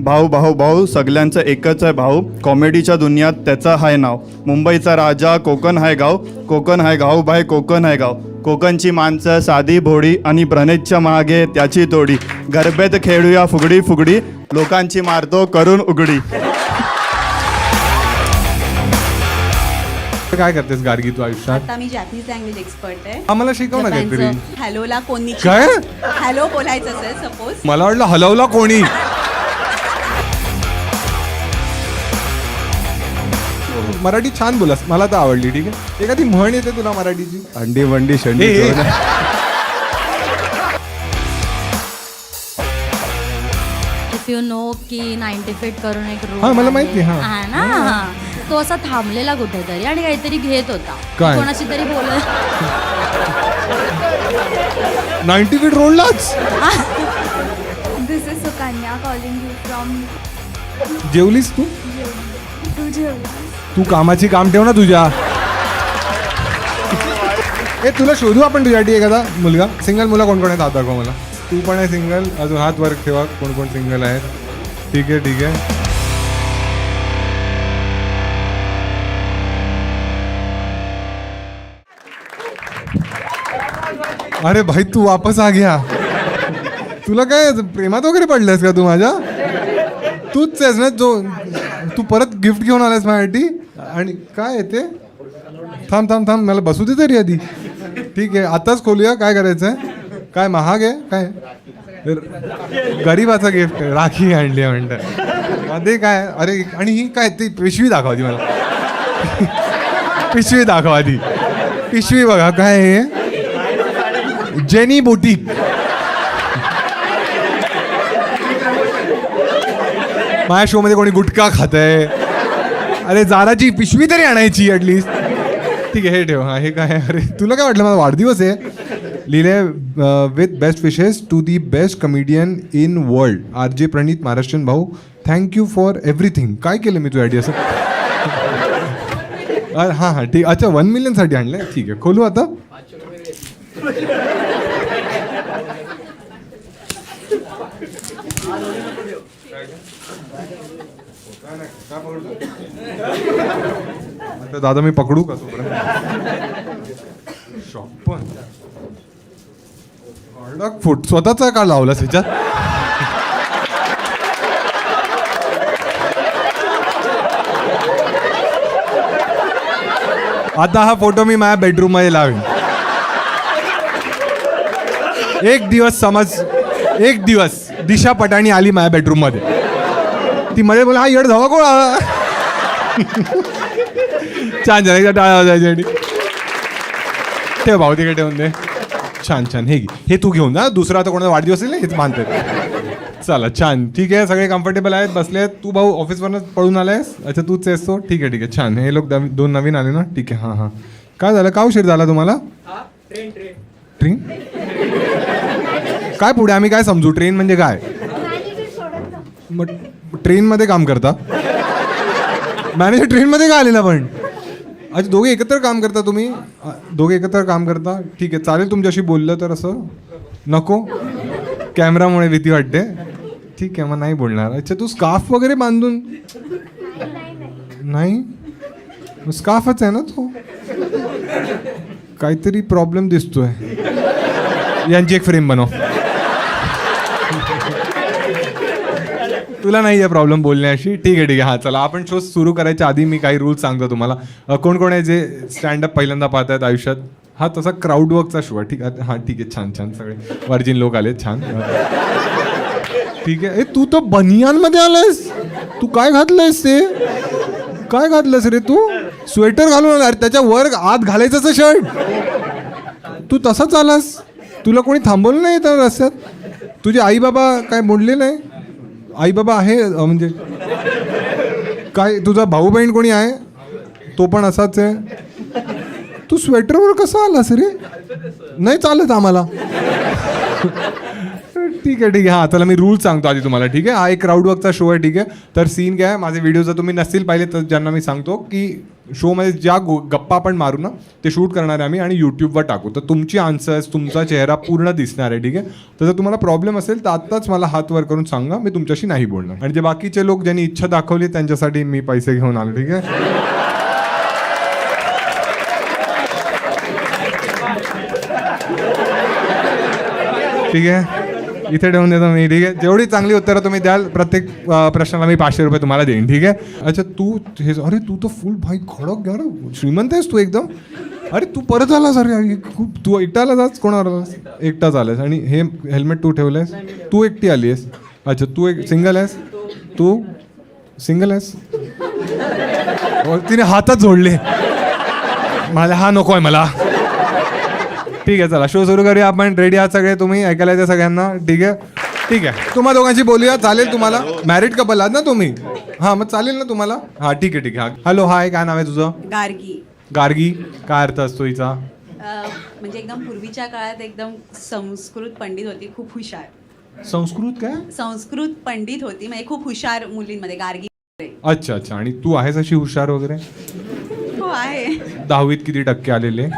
भाऊ भाऊ भाऊ सगळ्यांचं एकच आहे भाऊ. कॉमेडीच्या दुनियात त्याचं हाय नाव. मुंबईचा राजा कोकण हाय गाव. कोकण हाय गाव भाई कोकण हाय गाव. कोकणची माणसं साधी भोळी आणि प्रणेतच्या मागे त्याची तोडी. गरबेत खेळूया फुगडी फुगडी लोकांची मारतो करून उघडी. काय करतेस गार्गी तू आयुष्यात? आता मी जॅपनीज लँग्वेज एक्सपर्ट आहे. आम्हाला शिकव ना काहीतरी. हॅलोला कोणी काय? हॅलो बोलायचं असेल सपोज. मला वाटलं हलवला कोणी. मराठी छान बोलास, मला तर आवडली. ठीक आहे, एखादी म्हण येते तुला मराठीची? अंडी वंडी शंडी. इफ यू नो की 90 फीट करून एक रोड हा, मला माहिती आहे, हा. आहे ना. तो असा थांबलेला कुठेतरी आणि काहीतरी घेत होता. काय? कोणाशी तरी बोलत. 90 फीट रोडलाच. This is Sukanya calling you from. जेवलीस तू? तू जेवलास? तू कामाची काम ठेव ना तुझ्या. ए, तुला शोधू आपण तुझ्यासाठी एखादा मुलगा. सिंगल मुलं कोण कोण आहेत हात दाखव मला. तू पण आहे सिंगल? अजून हात वर ठेवा कोण कोण सिंगल आहेत. ठीक आहे ठीक आहे. अरे भाई तू वापस आ गया. तुला काय प्रेमात वगैरे पडलंयस का तू माझ्या? तूच आहेस ना जो तू परत गिफ्ट घेऊन आलास माझ्यासाठी. आणि काय आहे ते? थांब थांब थांब मला बसू दे तरी आधी. ठीक आहे आताच खोलूया. काय करायचं आहे? काय महाग आहे काय? गरीबाचा गिफ्ट राखी आणली आहे म्हणतं. मध्ये काय? अरे आणि ही काय ती पिशवी दाखव आधी मला. पिशवी दाखव आधी. पिशवी बघा काय आहे. Jenny boutique. माझ्या शो मध्ये कोणी गुटखा खात आहे? अरे जाराची पिशवी तरी आणायची ॲटलिस्ट. ठीक आहे हे ठेव. हा हे काय? अरे तुला काय वाटलं माझा वाढदिवस आहे? लिहिले with best wishes to the best comedian in world RJ Praneet Maharashtrian भाऊ. Thank you for everything. काय केलं मी तुझ्यासाठी असं? हां हां ठीक. अच्छा 1 मिलियनसाठी आणलं. ठीक आहे खोलू आता. आता दादा मी पकडू का शॉप पण फूट स्वतःचा का लावला त्याच्यात? आता हा फोटो मी माझ्या बेडरूम मध्ये लावेन. एक दिवस दिशा पटाणी आली माझ्या बेडरूम मध्ये. ती मध्ये बोला हा येड धावा कोण. छान छान एकदा टाळा वाजायची. ठेव भाऊ तिकडे ठेवून दे. छान छान. हे तू घेऊन जा. दुसरा आता कोणाचा वाढदिवस असेल ना हेच मानतात. चला छान ठीक आहे. सगळे कम्फर्टेबल आहेत बसले आहेत. तू भाऊ ऑफिसवरनं पळून आलायस? अच्छा तूच आहेस तो. ठीक आहे छान. हे लोक 2 नवीन आले ना. ठीक आहे हां हां. काय झालं? का उशीर झाला तुम्हाला? ट्रेन काय पुढे आम्ही काय समजू? ट्रेन म्हणजे काय? मग ट्रेनमध्ये काम करता? मॅनेजर ट्रेनमध्ये का आलेला पण? अच्छा दोघे एकत्र काम करता तुम्ही? दोघे एकत्र काम करता. ठीक आहे चालेल. तुमच्याशी बोललं तर असं नको? कॅमेरामुळे भीती वाटते. ठीक आहे मग नाही बोलणार. अच्छा तू स्कार्फ वगैरे बांधून? नाही स्कार्फच आहे ना तो. काहीतरी प्रॉब्लेम दिसतोय. यांची एक फ्रेम बनव. तुला नाही आहे प्रॉब्लेम बोलण्याशी. ठीक आहे हां चला आपण शो सुरू करायच्या आधी मी काही रूल्स सांगतो तुम्हाला. कोण कोण आहे जे स्टँडअप पहिल्यांदा पाहत आहेत आयुष्यात? हा तसा क्राऊड वर्कचा शो आहे. ठीक आहे हां ठीक आहे छान छान. सगळे वर्जिन लोक आले छान. ठीक आहे. तू तर बनियानमध्ये आलायस. तू काय घातलंयस ते? काय घातलंस रे तू? स्वेटर घालून आला. त्याच्या वर आत घालायचं शर्ट. तू तसाच आलास. तुला कोणी थांबवलं नाही तर रस्त्यात? तुझे आई बाबा काय बोलले नाही? आई बाबा आहे म्हणजे काय? तुझा भाऊ बहीण कोणी आहे? तो पण असाच आहे. तू स्वेटरवर कसा आलास रे? नाही चालत आम्हाला. ठीक आहे हां चला मी रूल सांगतो आधी तुम्हाला ठीक आहे. हा एक क्राऊड वर्कचा शो आहे ठीक आहे. तर सीन काय आहे, माझे व्हिडिओ जर तुम्ही नसतील पाहिले तर ज्यांना मी सांगतो की शोमध्ये ज्या गप्पा आपण मारू ना ते शूट करणार आहे आम्ही आणि यूट्यूबवर टाकू. तर तुमची आन्सर्स तुमचा चेहरा पूर्ण दिसणार आहे ठीक आहे. तर जर तुम्हाला प्रॉब्लेम असेल तर आत्ताच मला हात वर करून सांगा, मी तुमच्याशी नाही बोलणार. आणि जे बाकीचे लोक ज्यांनी इच्छा दाखवली त्यांच्यासाठी मी पैसे घेऊन आलो ठीक आहे. ठीक आहे इथे ठेवून देतो मी ठीक आहे. जेवढी चांगली उत्तरं तुम्ही द्याल प्रत्येक प्रश्नाला मी 500 रुपये तुम्हाला देईन ठीक आहे. अच्छा तू हे अरे तू तर फुल भाई खडक यार श्रीमंत आहेस तू एकदम. अरे तू परत आलास अरे खूप तू एकटा आलास कोणावर आलास एकटाच आलास आणि हे हेल्मेट तू ठेवलंयस तू एकटी आली आहेस. अच्छा तू एक सिंगल आहेस तू सिंगल आहेस. तिने हातात जोडले मला हा नको आहे मला. ठीक आहे चला शो सुरू करूया आपण. रेडी आहात सगळे तुम्ही ऐकायला येते सगळ्यांना ठीक आहे. तुम्हा दोघांची बोलूया चालेल तुम्हाला. मॅरिड कपल आहात ना तुम्ही. हां मग चालेल ना तुम्हाला. हां ठीक आहे हां हॅलो हाय काय नाव आहे तुझं. गार्गी. गार्गी काय अर्थ असतो हिचा. म्हणजे एकदम पूर्वीच्या काळात एकदम संस्कृत पंडित होती, खूप हुशार. संस्कृत काय. संस्कृत पंडित होती म्हणजे खूप हुशार मुलींमध्ये गार्गी. अच्छा अच्छा आणि तू आहेस अशी हुशार वगैरे. हो आहे. 10वीत किती टक्के आलेले.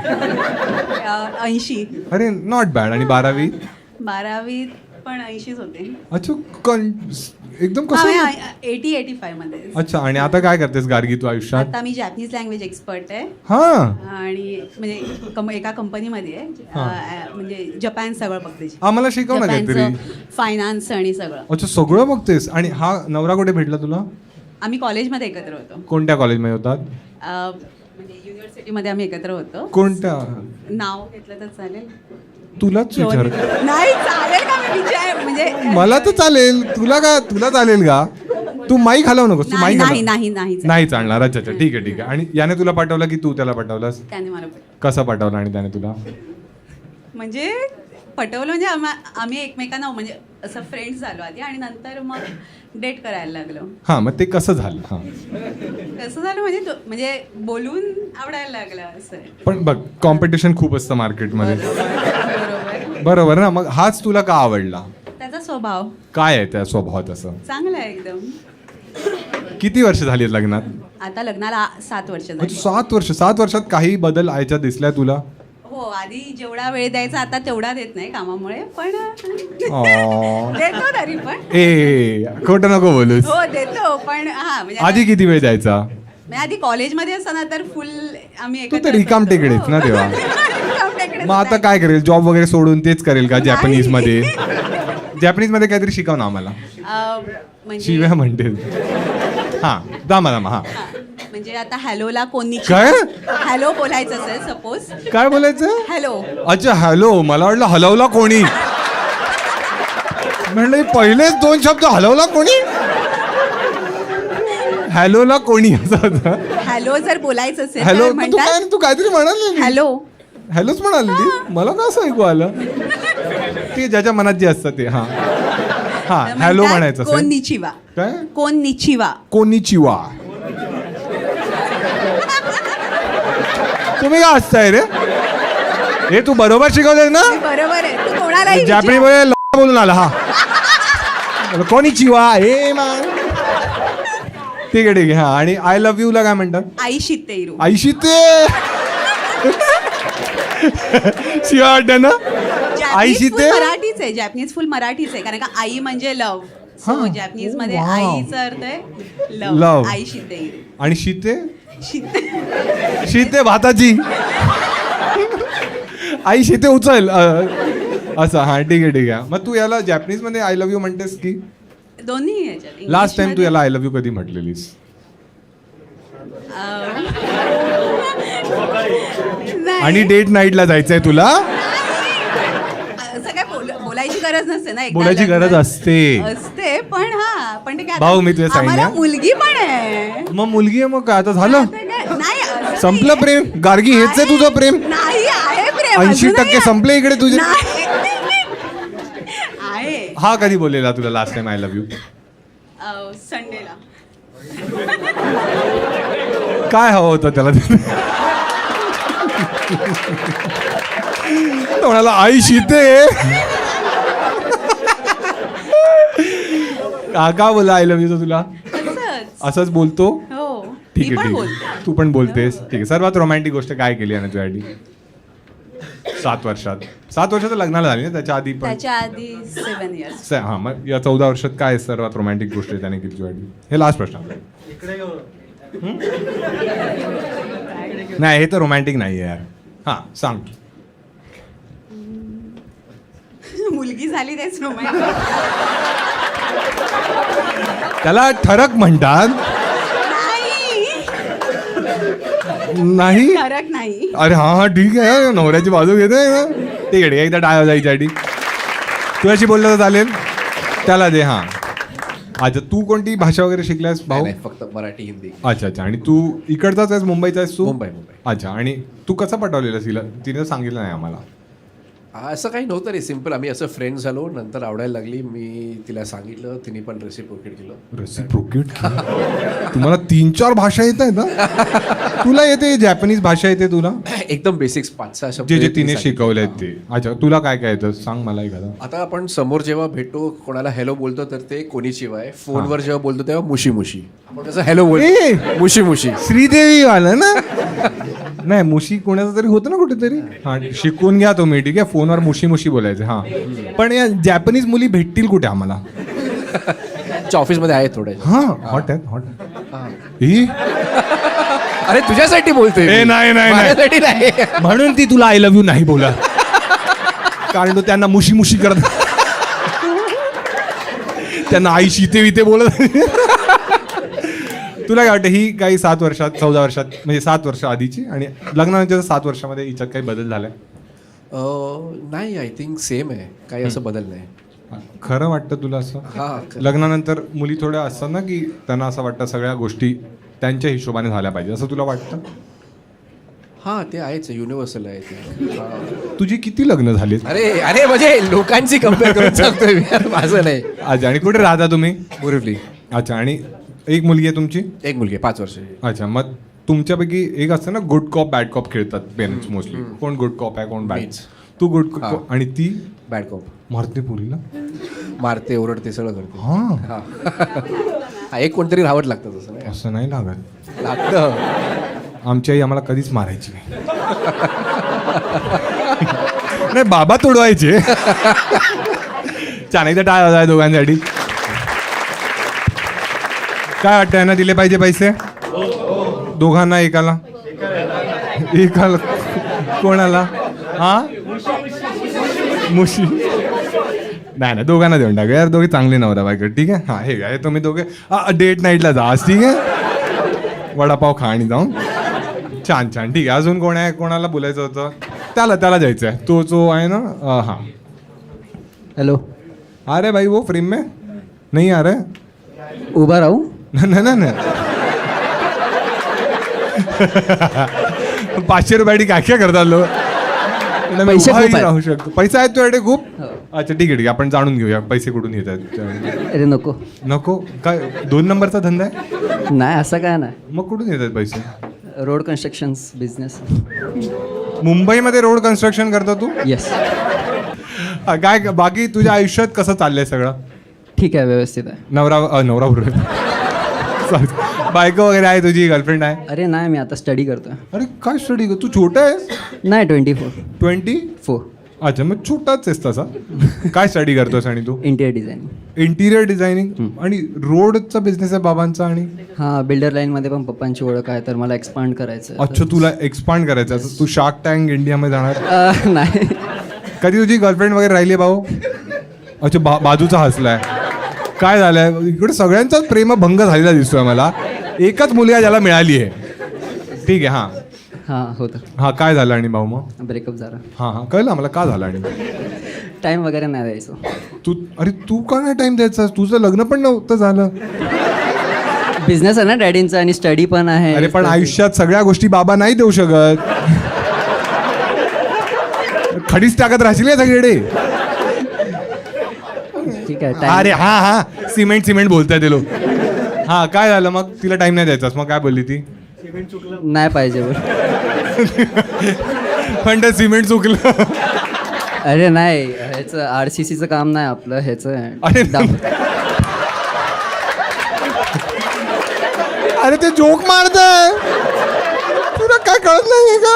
80. अरे नॉट बॅड. आणि 12वीत 12वीत पण 80च होते. अच्छा एकदम कसं. 80-85 मध्ये. अच्छा आणि आता काय करतेस गार्गी तू आयुष्यात. आता मी जॅपनीज लँग्वेज एक्सपर्ट आहे. हां आणि म्हणजे एका कंपनीमध्ये आहे. म्हणजे जपान सगळं बघते. आम्हाला शिकव ना काहीतरी. फायनान्स आणि सगळं. अच्छा सगळं बघतेस. आणि हा नवरा कुठे भेटला तुला. आम्ही कॉलेजमध्ये एकत्र होतो. कोणत्या कॉलेजमध्ये होतात. म्हणजे युनिव्हर्सिटीमध्ये आम्ही एकत्र होतो. कोणत्या. नाव घेतलं तर चालेल. तुलाच विचार. नाही चालेल का मी विचार म्हणजे मला तर चालेल तुला चालेल का. तू माईक हलव नकोस. तू माईक नाही नाही नाही नाही चालणार. अच्छा अच्छा ठीक आहे. आणि याने तुला पाठवलं की तू त्याला पाठवलास. त्याने मला कसं पाठवलं आणि त्याने तुला. म्हणजे पटवलं म्हणजे आम्ही एकमेकांना म्हणजे असं फ्रेंड्स झालो आधी आणि नंतर मग डेट करायला लागलो. हां मग ते कसं झालं. हां कसं झालं म्हणजे बोलून आवडायला लागलं असं. पण बघ कॉम्पिटिशन खूप असतं मार्केटमध्ये. बरोबर बरोबर ना. मग हाच तुला का आवडला. त्याचा स्वभाव काय आहे त्या स्वभावात असं. चांगला आहे एकदम. किती वर्ष झाली लग्नात. आता लग्नाला 7 वर्ष झाली. 7 वर्षात काही बदल आयच्या दिसल्या तुला. हो आधी जेवढा वेळ द्यायचा आता तेवढा देत नाही कामामुळे पण देतो तरी पण. ए खोटं नको बोलूस. हो देतो पण हा म्हणजे आधी किती वेळ द्यायचा. म्हणजे आधी कॉलेजमध्ये असताना तर फुल आम्ही तू तर रिकाम टेकडेच ना तेव्हा. मग आता काय करेल जॉब वगैरे सोडून तेच करेल का जॅपनीज मध्ये. जॅपनीज मध्ये काहीतरी शिकव ना आम्हाला. म्हणजे शिव्या म्हणते. हां दामा हां म्हणजे आता हॅलोला कोणी काय? हॅलो बोलायचं असेल सपोज. काय बोलायचं. हॅलो. अच्छा हॅलो. मला वाटलं हलवला कोणी. म्हणलं पहिलेच 2 शब्द हलवला कोणी. हॅलोला कोणी असं होतं. हॅलो जर बोलायचं असेल हॅलो तर म्हणतात तू काहीतरी म्हणाली. हॅलो. हॅलोच म्हणाली. मला का असं ऐकू आलं. ते ज्याच्या मनात जे असतं ते. हां हां हॅलो म्हणायचं कोण निचिवा. काय कोण निचिवा. कोनिचिवा. तुम्ही काय असताय रे. हे तू बरोबर शिकवते ना. बरोबर आहे. तू कोणालाही जॅपनी विचार. बोलून आला. हा कोनिचिवा हे मान. ठीक आहे हा. आणि आय लव्ह यू ला काय म्हणतात. आई शितेरू. आईशी ते शिवा वाटतं ना. आई शिते. मराठीच आहे. जॅपनीज फुल मराठीच आहे कारण का आई म्हणजे लव्ह. सो जॅपनीज मध्ये wow. आईचा अर्थ आहे Love. लव्ह. आई शितेरू. आणि शीते. शिते. शीते भाताची. आई शीते उचल असं. हा ठीक आहे. मग तू याला जॅपनीज मध्ये आय लव्ह यू म्हणतेस की दोन्ही ह्याच्यात. लास्ट टाइम तू याला आय लव्ह यू कधी म्हटलेलीस. नाही. आणि डेट नाईटला जायचंय तुला. असं काय बोलायची गरज नसते ना. एकदा बोलायची लग्न गरज असते पण हा पण ते काय भाऊ, मी तुला सांगितलं. आम्हाला मुलगी पण आहे. मग मुलगी आहे मग काय आता झालं. नाही असं संपलं नाही. प्रेम. गार्गी हेच आहे तुझं प्रेम. नाही आहे प्रेम. 80% अजूनही संपले इकडे तुझे. नाही. आहे. हा कधी बोललेला तुला last time I love you. संडेला. काय हवं होतं त्याला. तो म्हणाला आई शीते. का बोला आय लव्ह यू तुला? असंच. असंच बोलतो? हो ठीक मी पण आहे, ठीक बोलते. आहे. तू पण बोलतेस, ठीक आहे. सर्वात रोमॅन्टिक गोष्ट काय केली आहे ना तुझ्यासाठी 7 वर्षात? 7 वर्षात लग्नाला झाली ना, त्याच्या आधी पण? त्याच्या आधी 7 years. हां, मग या 14 वर्षात काय सर्वात रोमॅन्टिक गोष्ट त्याने केली तुझ्यासाठी? हे लास्ट प्रश्न नाही, हे तर रोमॅन्टिक नाही आहे यार. हां सांग. मुलगी झाली तेच रोमॅन्टिक. त्याला ठरक म्हणतात. नाही फरक नाही. अरे हा ठीक आहे, नवऱ्याची बाजू घेतोय ना. ठीक आहे, एकदा डाय जायच्यासाठी तुझ्याशी बोललं तर चालेल. त्याला दे. हां अच्छा, तू कोणती भाषा वगैरे शिकल्यास भाऊ? नाही, फक्त मराठी हिंदी. अच्छा अच्छा. आणि तू इकडचाच आहेस, मुंबईचा आहेस तू? मुंबई. अच्छा. आणि तू कसं पटवलेलं तिला? तिने तर सांगितलं नाही आम्हाला. असं काही नव्हतं रे, सिम्पल. आम्ही असं फ्रेंड झालो, नंतर आवडायला लागली. मी तिला सांगितलं, तिने पण रेसिप्रोकेट केलं. रेसिप्रोकेट? तुम्हाला 3-4 भाषा येत आहेत ना? तुला येते जॅपनीज भाषा येते तुला? एकदम बेसिक्स 5-6 शब्द जे जे तिने तिने सांगितले. शिकवले आहेत ते. अच्छा, तुला काय काय येतं सांग मला एखादा. आता आपण समोर जेव्हा भेटतो, कोणाला हॅलो बोलतो तर ते कोणीचिवा आहे. फोनवर जेव्हा बोलतो तेव्हा मुशी मुशी. आपण कसं हॅलो बोलतो, मुशी मुशी. श्रीदेवी आलं ना? नाही, मुशी कोणाचं तरी होतं ना कुठेतरी. हा, शिकून घ्या तुम्ही, ठीक आहे. फोनवर मुशी मुशी बोलायचं. हा, पण या जॅपनीज मुली भेटतील कुठे आम्हाला? ऑफिसमध्ये आहे थोडे. हा, हॉट आहेत, हॉट आहेत. ही अरे तुझ्यासाठी बोलतोय ए, मी. नाही, नाही, नाही. माझ्यासाठी नाही. म्हणून ती तुला आय लव्ह यू नाही बोला, कारण तो त्यांना मुशी मुशी करत, त्यांना आई शिते विते बोलत. तुला काय वाटतं, ही काही 7 वर्षात 14 वर्षात म्हणजे 7 वर्ष आधीची आणि लग्नानंतर 7 वर्षामध्ये हिच्यात काही बदल झालाय? नाही, आय थिंक सेम आहे. काही असं बदल नाही. खरं वाटतं तुला असं? हा. लग्नानंतर मुली थोड्या असतात ना की त्यांना असं वाटतं सगळ्या गोष्टी त्यांच्या हिशोबाने झाल्या पाहिजे, असं तुला वाटतं? हा, ते आहेच, युनिव्हर्सल आहे ते. हा. तुझी किती लग्न झाली? अरे अरे म्हणजे लोकांची कम्पेअर करून सांगतोय मी यार, माझं नाही. अच्छा. आणि कुठे राहता तुम्ही? बोरिवली. अच्छा. आणि एक मुलगी आहे तुमची? एक मुलगी आहे, 5 वर्षाची. अच्छा. मग तुमच्यापैकी एक असतं ना, गुड कॉप बॅड कॉप खेळतात पेरेंट्स मोस्टली. कोण गुड कॉप आहे, कोण बॅड? मीच. तू गुड हा. कॉप. आणि ती बॅड कॉप. मारते पुरीला? मारते, ओरडते, सगळं करते. हा, हा. हा, एक कोणतरी राहत लागतं तसं नाही. असं नाही लागत. लागतं. आमची आई आम्हाला कधीच मारायची नाही. नाही, बाबा तोडवायचे. छान. एकदा टाळ आहे दोघांसाठी. काय वाटतं, यांना दिले पाहिजे पैसे? दोघांना? एकाला? एकाला कोणाला? हा, मुशी. नाही ना, दोघांना देऊन टाका यार, दोघे चांगले नवरा बायको. ठीक आहे. हा, हे काय तुम्ही दोघे डेट नाईटला जा आज, ठीक आहे. वडापाव खा आणि जाऊन. छान छान. ठीक आहे. अजून कोण आहे, कोणाला बोलायचं होतं? त्याला जायचं आहे. तो आहे ना. हां. हेलो. अरे भाई वो फ्रेम में नहीं आ रहा है. उभा राहू? नाही. 500 रुपयासाठी काय काय करतात लोक? पैसे खूप आहेत. राहू शकतो. पैसा आहेत तुझ्याकडे खूप? अच्छा, ठीक आहे. आपण जाणून घेऊया पैसे कुठून येत आहेत. अरे नको. नको काय? 2 नंबरचा धंदा आहे? नाही, असं काय नाही. मग कुठून येत आहेत पैसे? Road constructions business. मुंबईमध्ये रोड कन्स्ट्रक्शन करतो तू? येस. काय बाकी तुझ्या आयुष्यात कसं चाललंय सगळं? ठीक आहे, व्यवस्थित आहे. नवरा बरोबर. बायको वगैरे आहे तुझी? गर्लफ्रेंड आहे? अरे नाही, मी आता स्टडी करतोय. अरे काय स्टडी कर? तू छोटा आहेस? नाही, 24. 24? अच्छा, मग छोटाच आहेस तसा. काय स्टडी करतोस आणि तू? Interior designing. Interior designing. आणि रोडचा बिझनेस आहे बाबांचा. आणि हां, बिल्डर लाईनमध्ये पण पप्पांची ओळख आहे, तर मला एक्सपांड करायचं आहे. अच्छा, तुला एक्सपांड करायचं आहे. तू शार्क टँक इंडियामध्ये जाणार? नाही. कधी तुझी गर्लफ्रेंड वगैरे राहिली भाऊ? अच्छा, बाजूचा हसलाय. काय झालंय इकडे? सगळ्यांचाच प्रेमभंग झालेला दिसतोय मला. एकच मुलगा ज्याला मिळाली आहे. ठीक आहे. हां हां, होतं. हां. काय झालं आणि भाऊ मग? ब्रेकअप झाला. हां कळलं मला का झालं. आणि टाईम वगैरे नाही द्यायचो. तू का नाही टाइम द्यायचा? तुझं लग्न पण नव्हतं झालं. बिझनेस आहे ना डॅडींचा आणि स्टडी पण आहे. अरे पण आयुष्यात सगळ्या गोष्टी बाबा नाही देऊ शकत. खडीच टाकत राहशील का सगळीकडे? ठीक आहे. अरे हा सिमेंट बोलताय ते लोक. हा, काय झालं मग? तिला टाइम नाही द्यायचास? मग काय बोलली ती? नाही पाहिजे बोल. पण ते सिमेंट चुकलं. अरे नाही, ह्याचं RCCचं काम नाही आपलं, ह्याचं अरे अरे ते जोक मारतंय, तुला काय कळत नाहीये का?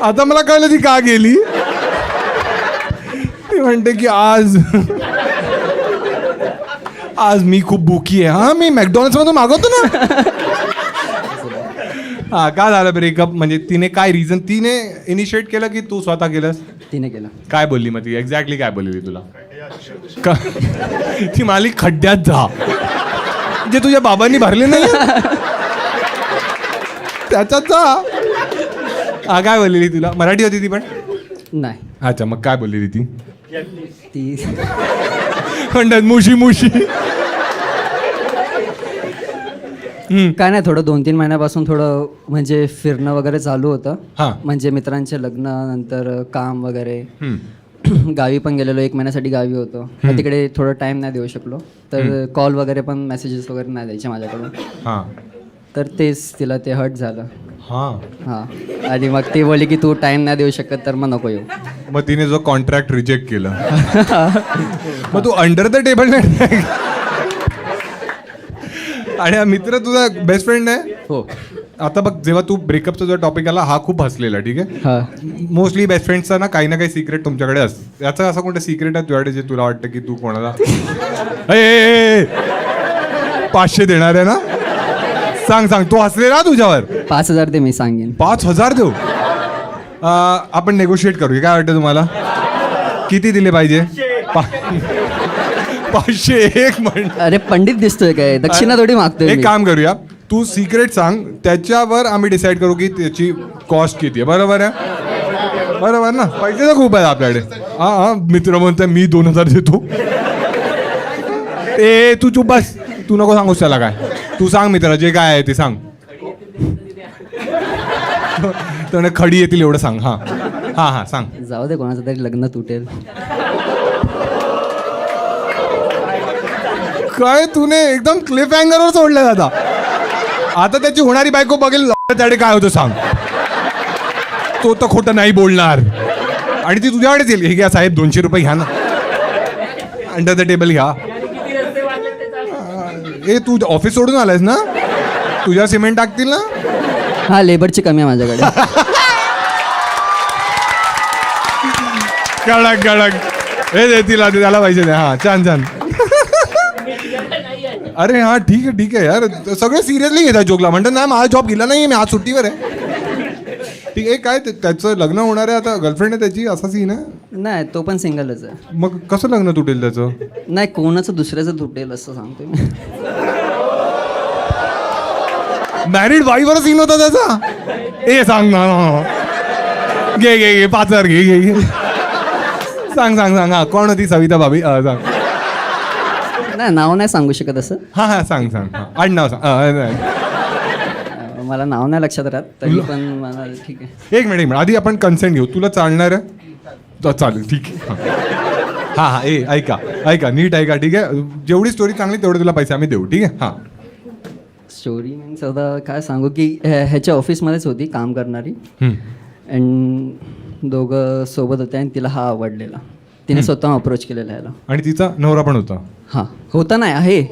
आता मला कळलं ती का गेली. ती म्हणते की आज मी खूप भुकी आहे. हा, मी मॅकडॉनल्ड्स मधून मागवतो ना. हा, का झालं ब्रेकअप? म्हणजे तिने काय रिझन, तिने इनिशिएट केलं की तू स्वतः केलंस? तिने केलं. काय बोलली मग ती? एक्झॅक्टली काय बोलली तुला? ती माली खड्ड्यात जा, जे तुझ्या बाबांनी भरले नाही त्याच्यात जा. हा, काय बोललेली तुला? मराठी होती ती पण? नाही, अच्छा, मग काय बोललेली ती? ती म्हणतात मुशी मुशी. काय नाही, थोडं 2-3 महिन्यापासून थोडं म्हणजे फिरणं वगैरे चालू होतं. हां. म्हणजे मित्रांचे लग्न, नंतर काम वगैरे. गावी पण गेलेलो, 1 महिन्यासाठी गावी होतो. तर तिकडे थोडं टाइम नाही देऊ शकलो. तर कॉल वगैरे पण, मेसेजेस वगैरे नाही द्यायचे माझ्याकडून. हां तर तेच तिला ते हर्ट झालं. हां. हां, आणि मग ती बोलली की तू टाइम नाही देऊ शकत तर मग नको येऊ. मग तिने जो कॉन्ट्रॅक्ट रिजेक्ट केलं. मग तू अंडर द टेबल नाही. आणि हा मित्र तुझा बेस्ट फ्रेंड आहे? हो. आता बघ, जेव्हा तू ब्रेकअपचा जो टॉपिक आला, हा खूप हसलेला, ठीक आहे. हां. मोस्टली बेस्ट फ्रेंडचा ना काही ना काही सिक्रेट तुमच्याकडे असतं. याचं असं कोणतं सिक्रेट आहे तुझ्याकडे जे तुला वाटतं की तू कोणाला 500 देणार आहे ना? सांग, तू हसलेला तुझ्यावर. 5,000 ते मी सांगेन. 5,000 देऊ? आपण नेगोशिएट करूया, काय वाटतं तुम्हाला? किती दिले पाहिजे? 501 म्हण. अरे पंडित दिसतोय काय? दक्षिणा थोडी मागतोय एक मी. काम करूया, तू सिक्रेट सांग, त्याच्यावर आम्ही डिसाईड करू की त्याची कॉस्ट किती आहे. बरोबर आहे? बरोबर ना? पैसे तर खूप आहेत आपल्याकडे. हा, मित्र म्हणतोय मी 2,000 देतो. तू चुप बस, तू नको सांगूस त्याला काय. तू सांग मित्र, जे काय आहे ते सांग. तर खडी येतील एवढं सांग. हा सांग. जाऊ दे, कोणाचं तरी लग्न तुटेल. काय तूने एकदम क्लिफ हँगरवर सोडलं आता. आता त्याची होणारी बायको बघेल त्याकडे काय होतं सांग. तो तर खोटं नाही बोलणार आणि ती तुझ्याकडेच येईल. हे घ्या साहेब, 200 रुपये घ्या ना, अंडर द टेबल घ्या. तू ऑफिस सोडून आलायस ना? तुझ्या सिमेंट टाकतील ना? हा, लेबरची कमी आहे माझ्याकडे. कडक हे देतील त्याला पाहिजे. हा, छान. अरे हा, ठीक आहे यार, सगळे सिरियसली घेतात जोकला. म्हणतात नाही, माझा जॉब गेला नाही, मी आज सुट्टीवर आहे. ठीक आहे. काय त्याचं लग्न होणार आहे आता, गर्लफ्रेंड आहे त्याची, असा सीन आहे? नाही, तो पण सिंगलच आहे. मग कसं लग्न तुटेल त्याचं? नाही, कोणाचं दुसऱ्याचं तुटेल असं सांगतोय मी. मॅरिड वाईफवर सीन होता त्याचा. सांग ना. घे 5,000 घे. सांग. हा, कोण होती? सविता भाभी. सांग. नाही, नाव नाही सांगू शकत असं. हा, सांग. आडनाव सांग. मला नाव नाही लक्षात राहत, तरी पण मला ठीक आहे. एक मिनिट आधी आपण कन्सेंट घेऊ. तुला चालणार आहे? चालेल, ठीक आहे. हा, ऐका नीट ऐका, ठीक आहे. जेवढी स्टोरी चांगली तेवढे तुला पैसे आम्ही देऊ, ठीक आहे. हा, स्टोरी मीन्स आता काय सांगू की ह्याच्या ऑफिसमध्येच होती काम करणारी. अँड दोघं सोबत होते आणि तिला हा आवडलेला. तिने स्वतः अप्रोच केलेला ह्याला. आणि तिचा नवरा पण होता? हां, होता नाही, आहे.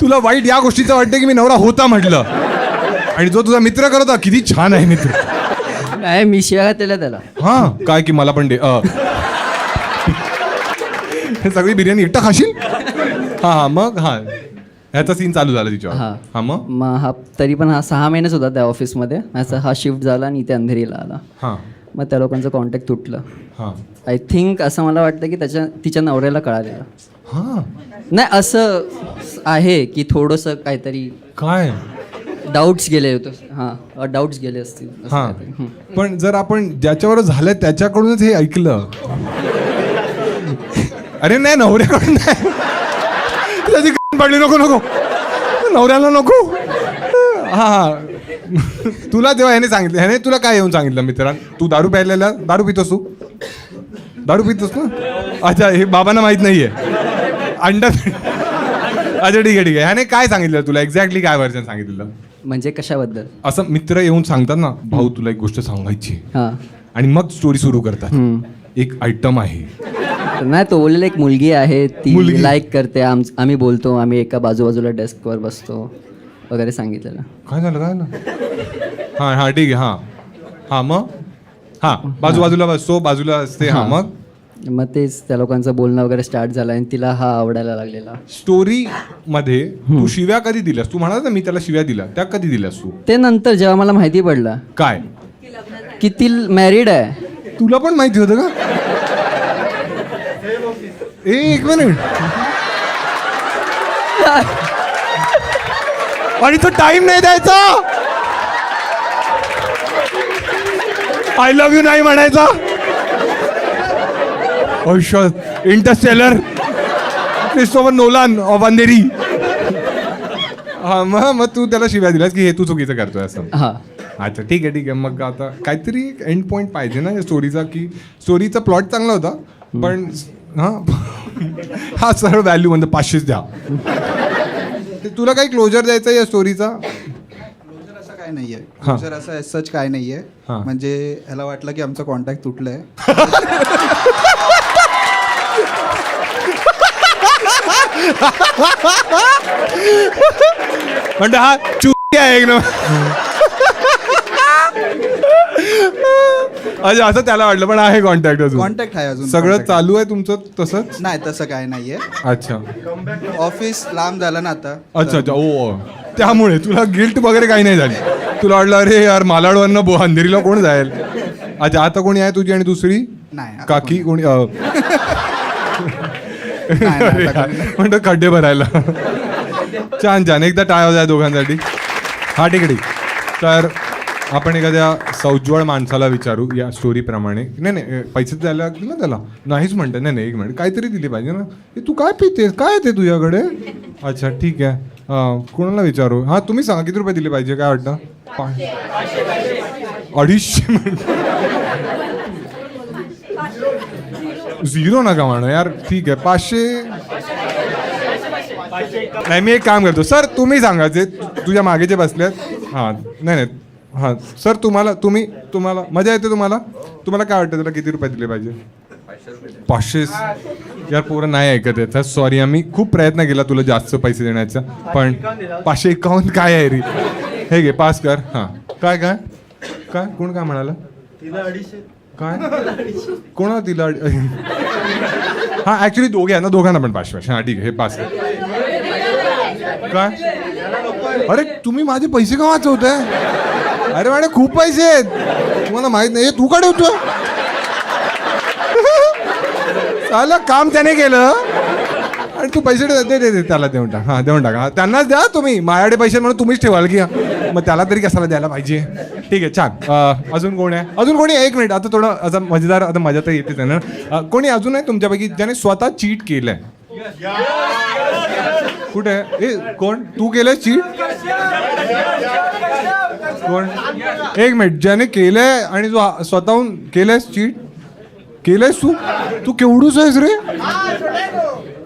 तुला वाईट या गोष्टीचं वाटतं की मी नवरा होता म्हटलं, आणि जो तुझा मित्र करत होता किती छान आहे मित्र. नाही, मी शिव्या घातलेल्या त्याला. हा, काय की मला पण दे. हे सगळी बिर्याणी एकटा खाशील? हा, मग ह्याचा सीन चालू झाला तिच्यावर. हा, मग हा तरी पण 6 महिनेच होता त्या ऑफिसमध्ये. असं हा शिफ्ट झाला आणि इथे अंधेरीला आला. हा, मग त्या लोकांचं कॉन्टॅक्ट तुटलं. हा, आय थिंक असं मला वाटतं की तिच्या नवऱ्याला कळालेलं. हा, नाही, असं आहे की थोडंसं काहीतरी काय डाऊट्स गेले होते. हां, डाऊट्स गेले असतील असं हा. काहीतरी. पण जर आपण ज्याच्यावर झालंय त्याच्याकडूनच हे ऐकलं. अरे नाही, नवऱ्याकडून नाही. त्याची पडली. नको नवऱ्याला नको. हा, तुला जेव्हा ह्याने सांगितलं, ह्याने तुला काय येऊन सांगितलं मित्रांनो? तू दारू प्यायलेला? दारू पितोस तू? दारू पितोस ना? अच्छा, हे बाबांना माहित नाहीये. अच्छा, ठीक आहे. ह्याने काय सांगितलं तुला? एक्झॅक्टली काय व्हर्जन सांगितलं? म्हणजे कशाबद्दल? असं मित्र येऊन सांगतात ना, भाऊ तुला एक गोष्ट सांगायची, हां. आणि मग स्टोरी सुरू करतात. एक आयटम आहे, नाही तो बोललेला एक मुलगी आहे मुलगी. ती लाईक करते आम्ही बोलतो आम्ही एका बाजूला डेस्कवर बसतो वगैरे सांगितलेलं. काय झालं काय झालं हां हां ठीक आहे हां हां मग हां बाजूला बसतो बाजूला असते हां मग मग तेच त्या लोकांचं बोलणं वगैरे स्टार्ट झालं आणि तिला हा आवडायला लागलेला. स्टोरी मध्ये तू शिव्या कधी दिल्यास तू म्हणाला ना मी त्याला शिव्या दिल्या त्या कधी दिल्यास तू ते नंतर जेव्हा मला माहिती पडलं काय की ती मॅरिड आहे. तुला पण माहिती होतं का एक मिनिट आणि तो टाइम नाही द्यायचा आय लव्ह यू नाही म्हणायचा Interstellar Christopher Nolan of Andheri हा मग तू त्याला शिव्या दिलास की हे तू चुकीचं करतोय असं हा अच्छा ठीक आहे मग आता काहीतरी एंड पॉईंट पाहिजे ना या स्टोरीचा की स्टोरीचा प्लॉट चांगला होता पण हा सर्व व्हॅल्यू म्हणजे 500 द्या ते तुला काही क्लोजर द्यायचा या स्टोरीचा असं काय नाहीये क्लोजर असं सच काय नाहीये म्हणजे ह्याला वाटलं की आमचं कॉन्टॅक्ट तुटलंय म्हणजे हा चुकी आहे एक ना अच्छा असं त्याला वाटलं पण आहे कॉन्टॅक्ट अजून कॉन्टॅक्ट आहे अजून सगळं contact. चालू आहे तुमचं तसंच नाही तसं काय नाहीये अच्छा ऑफिस लांब झालं ना आता अच्छा ओ त्यामुळे तुला गिल्ट वगैरे काही नाही झाली तुला वाटलं अरे यार मालाडवरनं अंधेरीला कोण जाईल अच्छा आता कोणी आहे तुझी आणि दुसरी नाही आता काकी कोणी नाही, आता कोणी नाही. म्हणतो खड्डे भरायला छान एकदा टाळ्या द्या दोघांसाठी हा ठीक आहे तर आपण एखाद्या सौज्वळ माणसाला विचारू या स्टोरीप्रमाणे नाही पैसे द्यायला लागतील ना त्याला नाहीच म्हणते नाही एक मिनिट काहीतरी दिली पाहिजे ना हे तू काय पितेस काय येते तुझ्याकडे अच्छा ठीक आहे कोणाला विचारू हां तुम्ही सांगा किती रुपये दिले पाहिजे काय वाटतं 250 मिनिट 0 नका म्हणा यार ठीक आहे 500 नाही मी एक काम करतो सर तुम्ही सांगा जे तुझ्या मागे जे बसलेत हां नाही हां सर तुम्हाला मजा येते तुम्हाला काय वाटतं तुला किती रुपये दिले पाहिजे 500 यार पोरं नाही ऐकत येतात सॉरी आम्ही खूप प्रयत्न केला तुला जास्त पैसे देण्याचा पण 551 काय आहे रे हे घे पास कर हां काय कोण काय म्हणाला काय कोणा तिला हां ऍक्च्युली दोघे आहे ना दोघांना पण 500 हां ठीक आहे हे पास काय अरे तुम्ही माझे पैसे का वाचवताय अरे मॅडम खूप पैसे आहेत तुम्हाला माहित नाही तू का ठेवतो चाल काम त्याने केलं आणि तू पैसे दे त्याला देऊन टाक हां देऊन टाका त्यांनाच द्या तुम्ही माझ्याकडे पैसे म्हणून तुम्हीच ठेवाल की मग त्याला तरी कशाला द्यायला पाहिजे ठीक आहे छान अजून कोण आहे एक मिनिट आता थोडं असं मजेदार आता मजा तर येते ना कोणी अजून आहे तुमच्यापैकी ज्याने स्वतः चीट केलंय कुठे ए कोण तू केलंय चीट कोण एक मिनिट ज्याने केलंय आणि तू स्वतःहून केलंयस चीट केलंयस तू केवढूच आहेस रे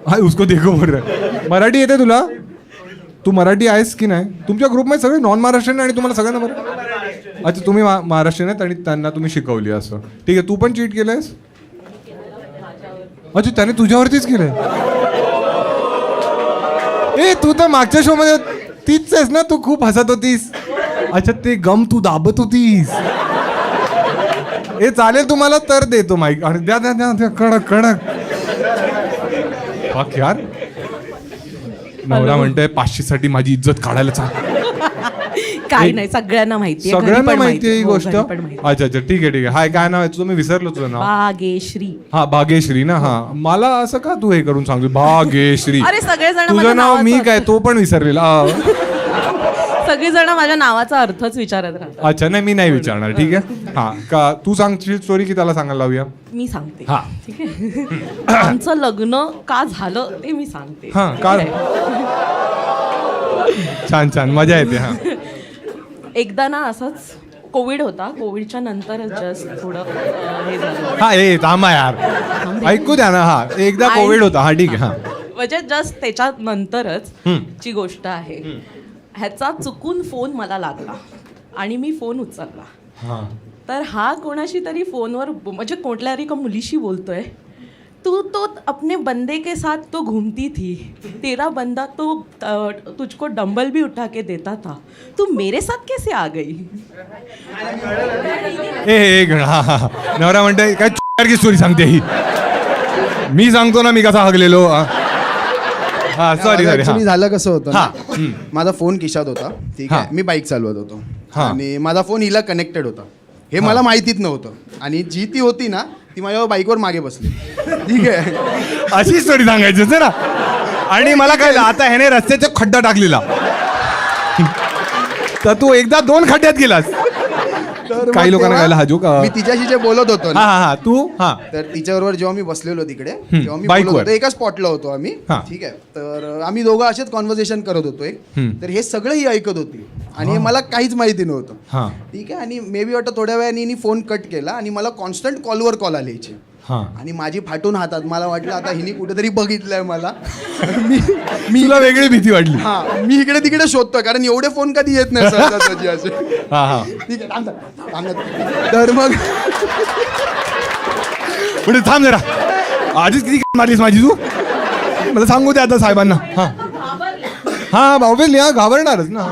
हा उसको देखो बोल रहा मराठी येते तुला तू मराठी आहेस की नाही तुमच्या ग्रुपमध्ये सगळे नॉन महाराष्ट्रीयन आणि तुम्हाला सगळ्यांना बरं अच्छा तुम्ही महाराष्ट्रीयन आहेत आणि त्यांना तुम्ही शिकवली असं ठीक आहे तू पण चीट केलंयस अच्छा त्याने तुझ्यावरतीच केलंय ए तू तर मागच्या शो मध्ये तीच आहेस ना तू खूप हसत होतीस अच्छा ते गम तू दाबत होतीस ए चालेल तुम्हाला तर देतो माईक आणि द्या कडक बाकी यार नवरा म्हणतोय 500 साठी माझी इज्जत काढायला चाल काय नाही सगळ्यांना माहिती सगळ्यांना माहिती आहे ही गोष्ट अच्छा ठीक आहे हाय काय नाव आहे तुझं मी विसरलो तुझं नाव भाग्यश्री हा भाग्यश्री ना हा मला असं का तू हे करून सांगतो भाग्यश्री अरे सगळेजण तुझं नाव मी काय तो पण विसरलेला सगळेजण माझ्या नावाचा अर्थच विचारत राहतात अच्छा नाही मी नाही विचारणार ठीक आहे हा का तू सांगशील स्टोरी की त्याला सांगायला लावूया मी सांगते हा ठीक आहे आमचं लग्न का झालं ते मी सांगते हा का छान मजा येते हा एकदा ना असंच कोविड होता कोविडच्या नंतर जस्ट थोडं हे झालं हा ए थांबा यार ऐकू द्या ना हा एकदा कोविड होता हा ठीक आहे हा म्हणजे जस्ट त्याच्या नंतरच ची गोष्ट आहे ह्याचा चुकून फोन मला लागला आणि मी फोन उचलला तर हा कोणाशी तरी फोनवर म्हणजे कुठल्या तरी एका मुलीशी बोलतोय तू तो अपने बंदे के साथ तो घूमती थी, तेरा बंदा तो तुझको डंबल भी उठा के देता था, तू मेरे साथ कैसे आ गई? एक हा नवरा म्हणते काय की स्टोरी सांगते ही, मी सांगतो ना मी कसा हगलेलो. हा सॉरी सॉरी. ऍक्च्युली झालं कसं होतं हा. ना, माझा फोन खिशात होता, ठीक हा. आहे, मी बाईक चालवत होतो हा. आणि माझा फोन हिला कनेक्टेड होता, हे मला माहितीच नव्हतं. आणि जी ती होती ना, ती माझ्या बाईकवर मागे बसली, ठीक आहे. अशी स्टोरी सांगायची ना. आणि मला काय आता ह्याने रस्त्याचा खड्डा टाकलेला, तर तू एकदा 2 खड्ड्यात गेलास. तर काही मग लोकांना तेव्हा कळलं हा joke, मी तिच्याशी जे बोलत होतो हा ना, हा हा तू हा तर तिच्याबरोबर जेव्हा मी बसलेलो तिकडे, तेव्हा मी बाईकवर. बोलत होतो, एका स्पॉटला होतो आम्ही, हा. ठीक आहे. तर आम्ही दोघं असेच कॉन्व्हर्सेशन करत होतो एक. तर हे सगळं ही ऐकत होती आणि हे मला काहीच माहिती नव्हतं, हा ठीक आहे. आणि मे बी वाटतं थोड्या वेळाने हिने फोन कट केला आणि मला कॉन्स्टंट कॉलवर कॉल आले हिचे. हा. आणि माझी फाटून हातात, मला वाटलं आता हिने कुठेतरी बघितलंय मला. तुला वेगळी भीती वाटली. हा, मी इकडे तिकडे शोधतोय, कारण एवढे फोन कधी येत नाही सहजासहजी असे. हा हा ठीक आहे, थांब, थांब, थांब. तर मग म्हणजे थांब जरा, आधीच किती मारलीस माझी तू, मला सांगू दे आता साहेबांना. हा हा ऑब्विसली हा घाबरणारच ना.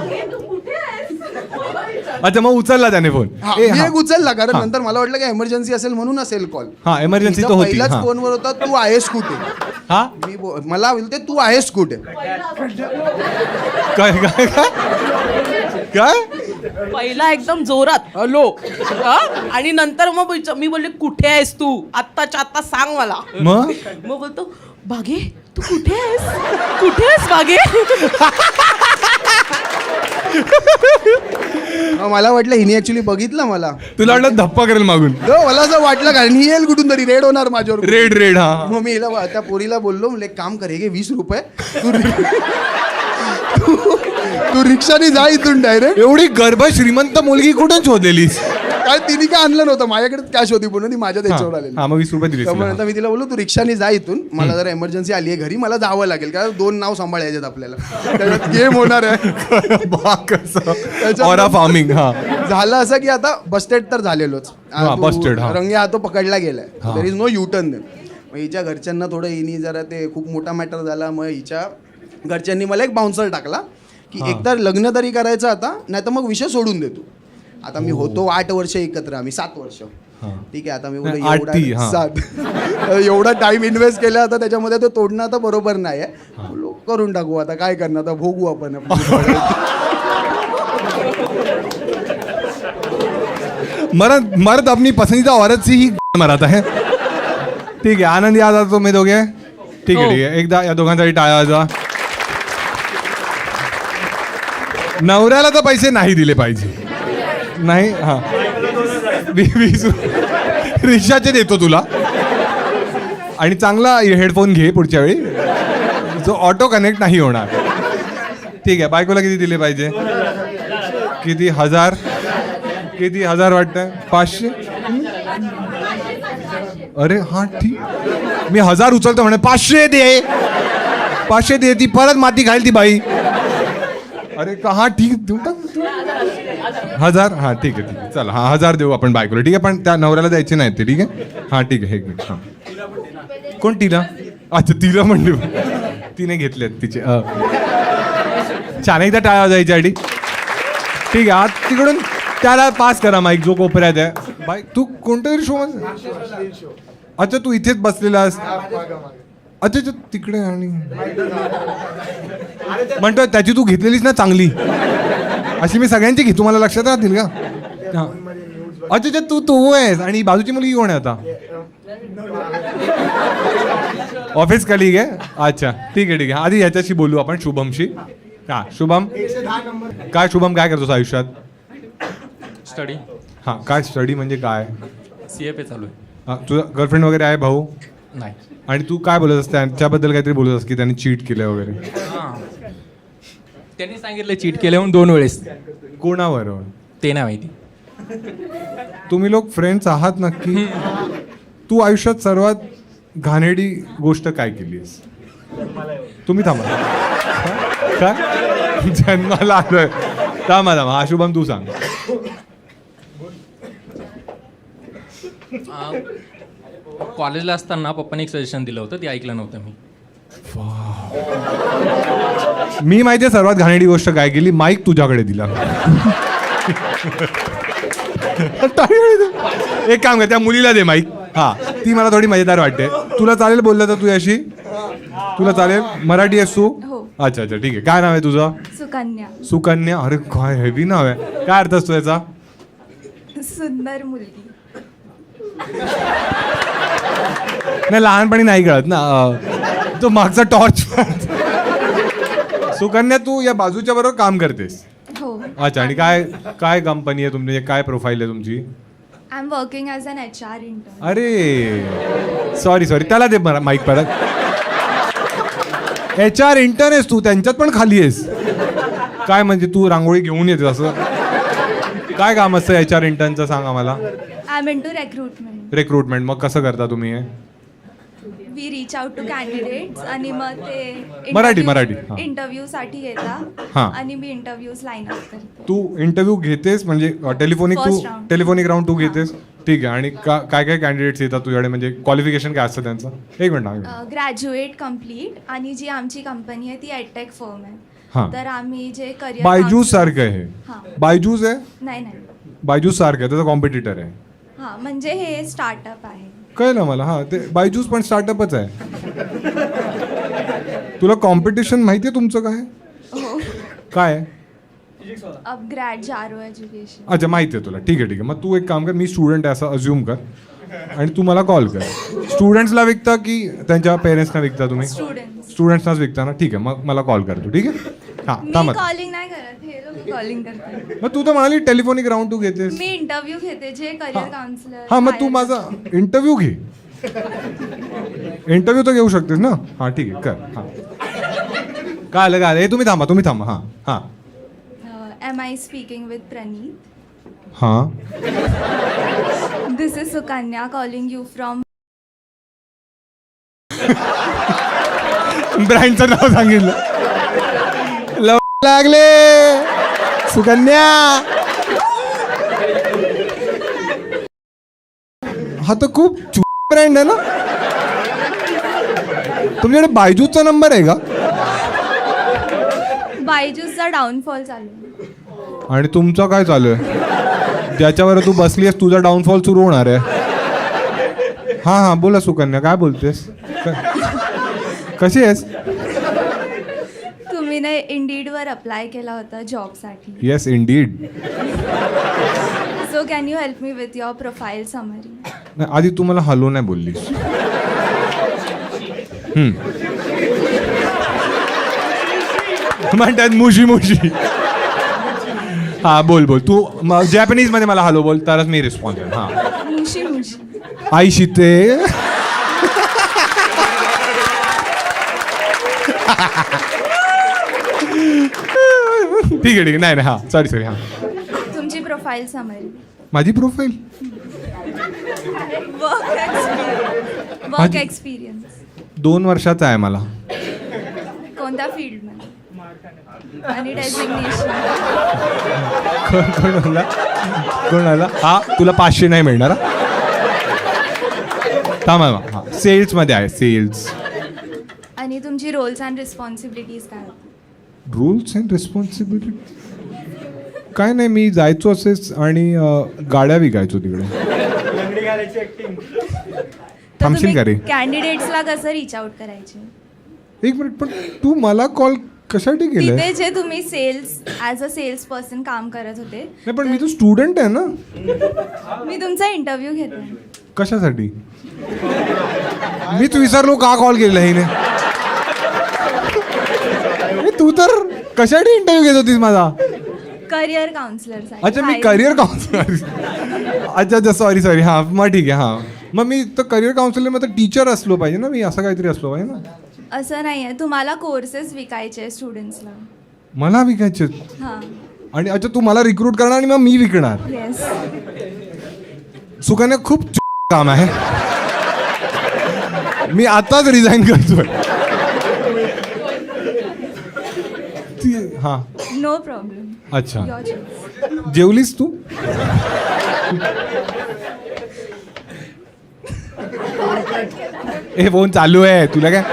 अच्छा मग उचलला त्याने फोन. हा, ए, मी हा. एक उचलला, कारण हा. नंतर मला वाटलं की एमर्जन्सी असेल म्हणून असेल कॉल. हा एमर्जन्सी तिचा तो होती. पहिलाच हा. फोनवर होता, तू आहेस कुठे. हा मला बोलते तू आहेस कुठे. काय काय काय काय पहिला एकदम जोरात हॅलो, आणि नंतर मग मी बोलले कुठे आहेस तू, आत्ताच्या आत्ता सांग मला. मग मग बोलतो बागे तू कुठे आहेस, कुठे आहेस बागे. मला वाटलं हिने ऍक्च्युली बघितलं मला. तुला वाटलं धप्पा करेल मागून. हो, मला असं वाटलं, कारण ही येईल कुठून तरी, रेड होणार माझ्यावर. रेड रेड हा. मग मी हिला त्या पोरीला बोललो, म्हणजे एक काम कर, हे घे 20 रुपये, तू रिक्षाने जा इथून डायरेक्ट. एवढी गर्भ श्रीमंत मुलगी कुठून शोधलेलीस. काय तिने काय आणलं नव्हतं, माझ्याकडे कॅश होती पूर्ण, ती माझ्या त्याच्यावर आलेली. हा मग 20 रुपये दिले. त्यामुळे नंतर मी तिला बोललो, तू रिक्षाने जा इथून, मला जर एमर्जन्सी आली आहे घरी, मला जावं लागेल, कारण 2 नाव सांभाळायचे आपल्याला, त्याच्यात गेम होणार आहे. Aura farming. हा झालं असं की आता बस्टेड तर झालेलोच, हा, busted, हा. रंगे हातो पकडला गेलाय, देर इज नो युटर्न. मग हिच्या घरच्यांना थोडं, हिनी जरा ते खूप मोठा मॅटर झाला, मग हिच्या घरच्यांनी मला एक बाउन्सर टाकला की एकतर लग्न तरी करायचं आता, नाही तर मग विषय सोडून देतो. आता मी होतो 8 वर्ष एकत्र, आम्ही 7 वर्ष, ठीक आहे. आता मी बोललो नाही, 8 हा. 7 एवढा टाइम इन्व्हेस्ट केला आता त्याच्यामध्ये, तो तोडणं आता बरोबर नाही आहे. बोललो, करून टाकू आता, काय करणार, आता भोगू आपण. मर्द मर्द अपनी पसंदीदा औरत से ही मराता है. ठीक आहे, आनंदी आजा तुम्ही दोघे. ठीक आहे ठीक आहे, एकदा या दोघांसाठी टाळ्या वाजवा. नवऱ्याला तर पैसे नाही दिले पाहिजे. नाही हा 20 रिक्षाचे देतो तुला, आणि चांगला हेडफोन घे पुढच्या वेळी, जो ऑटो कनेक्ट नाही होणार. ठीक आहे, बायकोला किती दिले पाहिजे, किती 1000, किती 1000 वाटतं, 500. अरे हा ठीक, मी 1000 उचलतो म्हणे, 500 दे, 500 दे. ती परत माती घाल ती बाई. अरे का हा ठीक, देऊ टाक 1000. हा ठीक आहे ठीक आहे, चला हा 1000 देऊ आपण बायकोला. ठीक आहे, पण त्या नवऱ्याला द्यायचे नाही ते. ठीक आहे हा ठीक आहे, एक मिनिट. हा कोण तिला, अच्छा तिला म्हणले, तिने घेतलेत तिचे. छान, एकदा टाळा जायच्या आधी. ठीक आहे, आज तिकडून त्याला पास करा माईक, जो कोपऱ्यात आहे. बाई तू कोणत्या तरी शो मध्ये, अच्छा तू इथेच बसलेलास. अच्छा अच्छा तिकडे, आणि म्हणतोय त्याची तू घेतलेलीस ना चांगली, अशी मी सगळ्यांची घेतो, मला लक्षात राहतील का. हा. अच्छा अच्छा तू तू आहेस, आणि बाजूची मुलगी कोण आहे आता, ऑफिस कलीग आहे. अच्छा ठीक आहे ठीक आहे, आधी ह्याच्याशी बोलू आपण, शुभमशी. हा शुभम, काय शुभम काय करतोस आयुष्यात. स्टडी. हा काय स्टडी म्हणजे काय. CFA चालू आहे. हा, तुझा गर्लफ्रेंड वगैरे आहे भाऊ. नाही. आणि तू काय बोलत असते त्यांच्याबद्दल, काहीतरी बोलत असते की त्यांनी चीट केलं वगैरे. त्यांनी सांगितलं चीट केलं म्हणून 2 वेळेस. कोणावर. ते नाही माहिती. तुम्ही लोक फ्रेंड्स आहात नक्की. तू आयुष्यात सर्वात घाणेरडी गोष्ट काय केली आहेस. तुम्ही थांबा, काय जन्माला आलोय, थांबा थांबा. हा शुभम तू सांग. कॉलेजला असताना पप्पाने एक सजेशन दिलं होतं ते ऐकलं नव्हतं मी. मी माहितीये सर्वात घाणेरडी गोष्ट काय केली, माईक तुझ्याकडे दिला. एक काम कर, त्या मुलीला दे माईक. हा, ती मला थोडी मजेदार वाटते. तुला चालेल बोललं तर तुझ्याशी? तुला चालेल? मराठी आहेस तू? हो. अच्छा अच्छा, ठीक आहे. काय नाव आहे तुझं? सुकन्या. सुकन्या. अरे काय हेवी नाव आहे. काय अर्थ असतो याचा? सुंदर मुलगी. नाही, लहानपणी नाही कळत ना. तो मागचा टॉर्च. सुकन्या, तू या बाजूच्या बरोबर काम करतेस? हो. अच्छा, आणि काय काय कंपनी आहे तुमची, काय प्रोफाईल आहे तुमची? I am working as an HR intern. अरे सॉरी त्याला दे माईक परत. HR इंटर्न आहेस तू, त्यांच्यात पण खाली आहेस काय? म्हणजे तू रांगोळी घेऊन येते असं? काय काम असतं HR इंटर्नचं, सांग आम्हाला. I am into recruitment. Recruitment. मग कसं करता तुम्ही हे? We reach out to candidates आणि मग ते मराठी, हां. इंटरव्ह्यूसाठी येतात हां. आणि मी इंटरव्ह्यूज लाईन अप करते. तू इंटरव्ह्यू घेतेस म्हणजे First round. टेलिफोनिक राऊंड तू घेतेस? ठीक आहे. आणि काय काय कॅन्डिडेट्स येतात तुझ्याकडे, म्हणजे क्वालिफिकेशन काय असतं त्यांचं? एक मिनिट. ग्रॅज्युएट कम्प्लीट आणि जी आमची कंपनी आहे ती ॲडटेक फर्म हां. आहे. तर आम्ही जे करिअर बायजूस सारखं आहे हे? हां. बायजूस आहे? नाही बायजूस सारखं आहे, त्याचा कॉम्पिटिटर आहे. हां, म्हणजे हे स्टार्टअप आहे. कळलं मला. हां, ते बायजूस पण स्टार्टअपच आहे. तुला कॉम्पिटिशन माहिती आहे तुमचं काय? हो. काय आहे? अपग्रॅड जारो एज्युकेशन. अच्छा, माहिती आहे तुला. ठीक आहे. मग तू एक काम कर, मी स्टुडंट आहे असं अज्युम कर आणि तू मला कॉल कर. स्टुडंट्सला विकता की त्यांच्या पेरेंट्सना विकता तुम्ही? स्टुडंट्सनाच विकता ना? ठीक आहे, मग मला कॉल कर तू. ठीक आहे. हां, मी थांबा. कॉलिंग नाही करत, हे लोक कॉलिंग करतात. मग तू तर म्हणाली टेलिफोनिक राऊंड तू घेतेस. मी इंटरव्ह्यू घेते जे करिअर काउन्सिलर. हां, मग तू माझा इंटरव्ह्यू घे. इंटरव्ह्यू तर घेऊ शकतेस ना? हां, ठीक आहे, कर. हां, काय आलं हे? तुम्ही थांबा. हां हां am I speaking with Praneet. हां. This is Sukanya calling you from. ब्रँडचं नाव सांगितलं. लागले सुकन्या. हा तर खूप ब्रँड आहे ना. तुमच्याकडे बायजूसचा नंबर आहे का? बायजूसचा डाऊनफॉल चालू आहे. आणि तुमचा काय चालू आहे? ज्याच्यावर तू बसली आहेस तुझा डाऊनफॉल सुरू होणार आहे. हां, बोला सुकन्या, काय बोलतेस? कशी आहेस? तुम्ही ने इंडीडवर अप्लाय केला होता जॉबसाठी. Yes Indeed. So can you help me with your profile summary. आधी तू मला हॅलो नाही बोललीस. म्हणतात मुशी. हा, बोल तू जॅपनीज मध्ये मला हॅलो बोल, तरच मी रिस्पॉन्स आहे. हा, मुशी. आई शिते. ठीक आहे. नाही हा, सॉरी. हा, तुमची प्रोफाईल समरी. माझी प्रोफाईल? वर्क एक्सपिरियन्स 2 वर्षाचा आहे मला. कोणत्या फील्डमध्ये आणि डेझिग्नेशन. कोणाला? हा, तुला 500 नाही मिळणार. थांबा. हा, सेल्समध्ये आहे, सेल्स. आणि तुमची रोल्स अँड रिस्पॉन्सिबिलिटीज काय होती? रूल्स अँड रिस्पॉन्सिबिलिटी काय नाही, मी जायचो असेच आणि गाड्या विकायचो तिकडे. थांबशील का रे? कॅन्डिडेट्सला कसं रीच आउट करायचे? एक मिनिट, पण तू मला कॉल कशासाठी केलंय? तिथे जे तुम्ही sales as a sales person काम करत होते. नाही, पण मी तर स्टुडंट आहे ना. मी तुमचा इंटरव्ह्यू घेते. कशासाठी? मीच विसरलो का कॉल केलेला हिने. तू तर कशासाठी इंटरव्ह्यू घेत होतीस माझा? Career counsellor. अच्छा, मी करिअर काउन्सिलर. अच्छा, सॉरी. हां, मग ठीक आहे. हां, मग मी तर करिअर काउन्सिलर मग टीचर असलो पाहिजे ना, मी असं काहीतरी असलो पाहिजे ना. असं नाही आहे, तुम्हाला कोर्सेस विकायचे स्टुडंट्सला. मला विकायचे? हां. आणि अच्छा, तू मला रिक्रूट करणार आणि मग मी विकणार? येस. सुकन्या, खूप काम आहे. मी आताच रिझाईन करतोय. हां, नो प्रॉब्लेम. अच्छा. जेवलीस तू? ए फोन चालू आहे तुला काय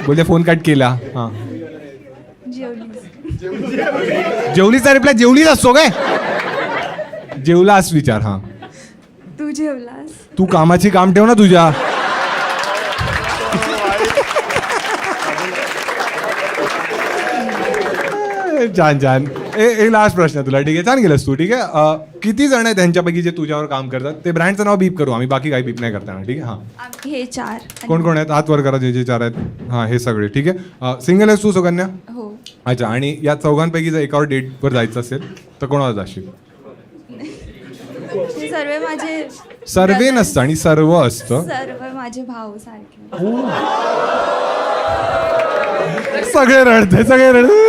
बोलते फोन कट केला. हां जेवलीचा रिप्लाय जेवलीच असतो काय जेवलास विचार. हां तू जेवलास? तू कामाची काम ठेव ना तुझ्या. छान छान. एक लास्ट प्रश्न तुला. ठीक आहे छान गेलंस तू. ठीक आहे किती जण आहेत त्यांच्यापैकी जे तुझ्यावर काम करतात ते ब्रँडचं नाव बीप करू आम्ही बाकी काही बीप नाही करताना. ठीक आहे. हां हे 4. कोण कोण आहेत हात वर करा जे 4 आहेत. हां हे सगळे. ठीक आहे सिंगल आहेस तू सुकन्या. हो. अच्छा आणि या चौघांपैकी जर एकावर डेटवर जायचं असेल तर कोणाला जाशील. सर्व माझे सर्वे नसतं आणि सर्व असतं. सर्व माझे भाऊ सारखे. सगळे रडते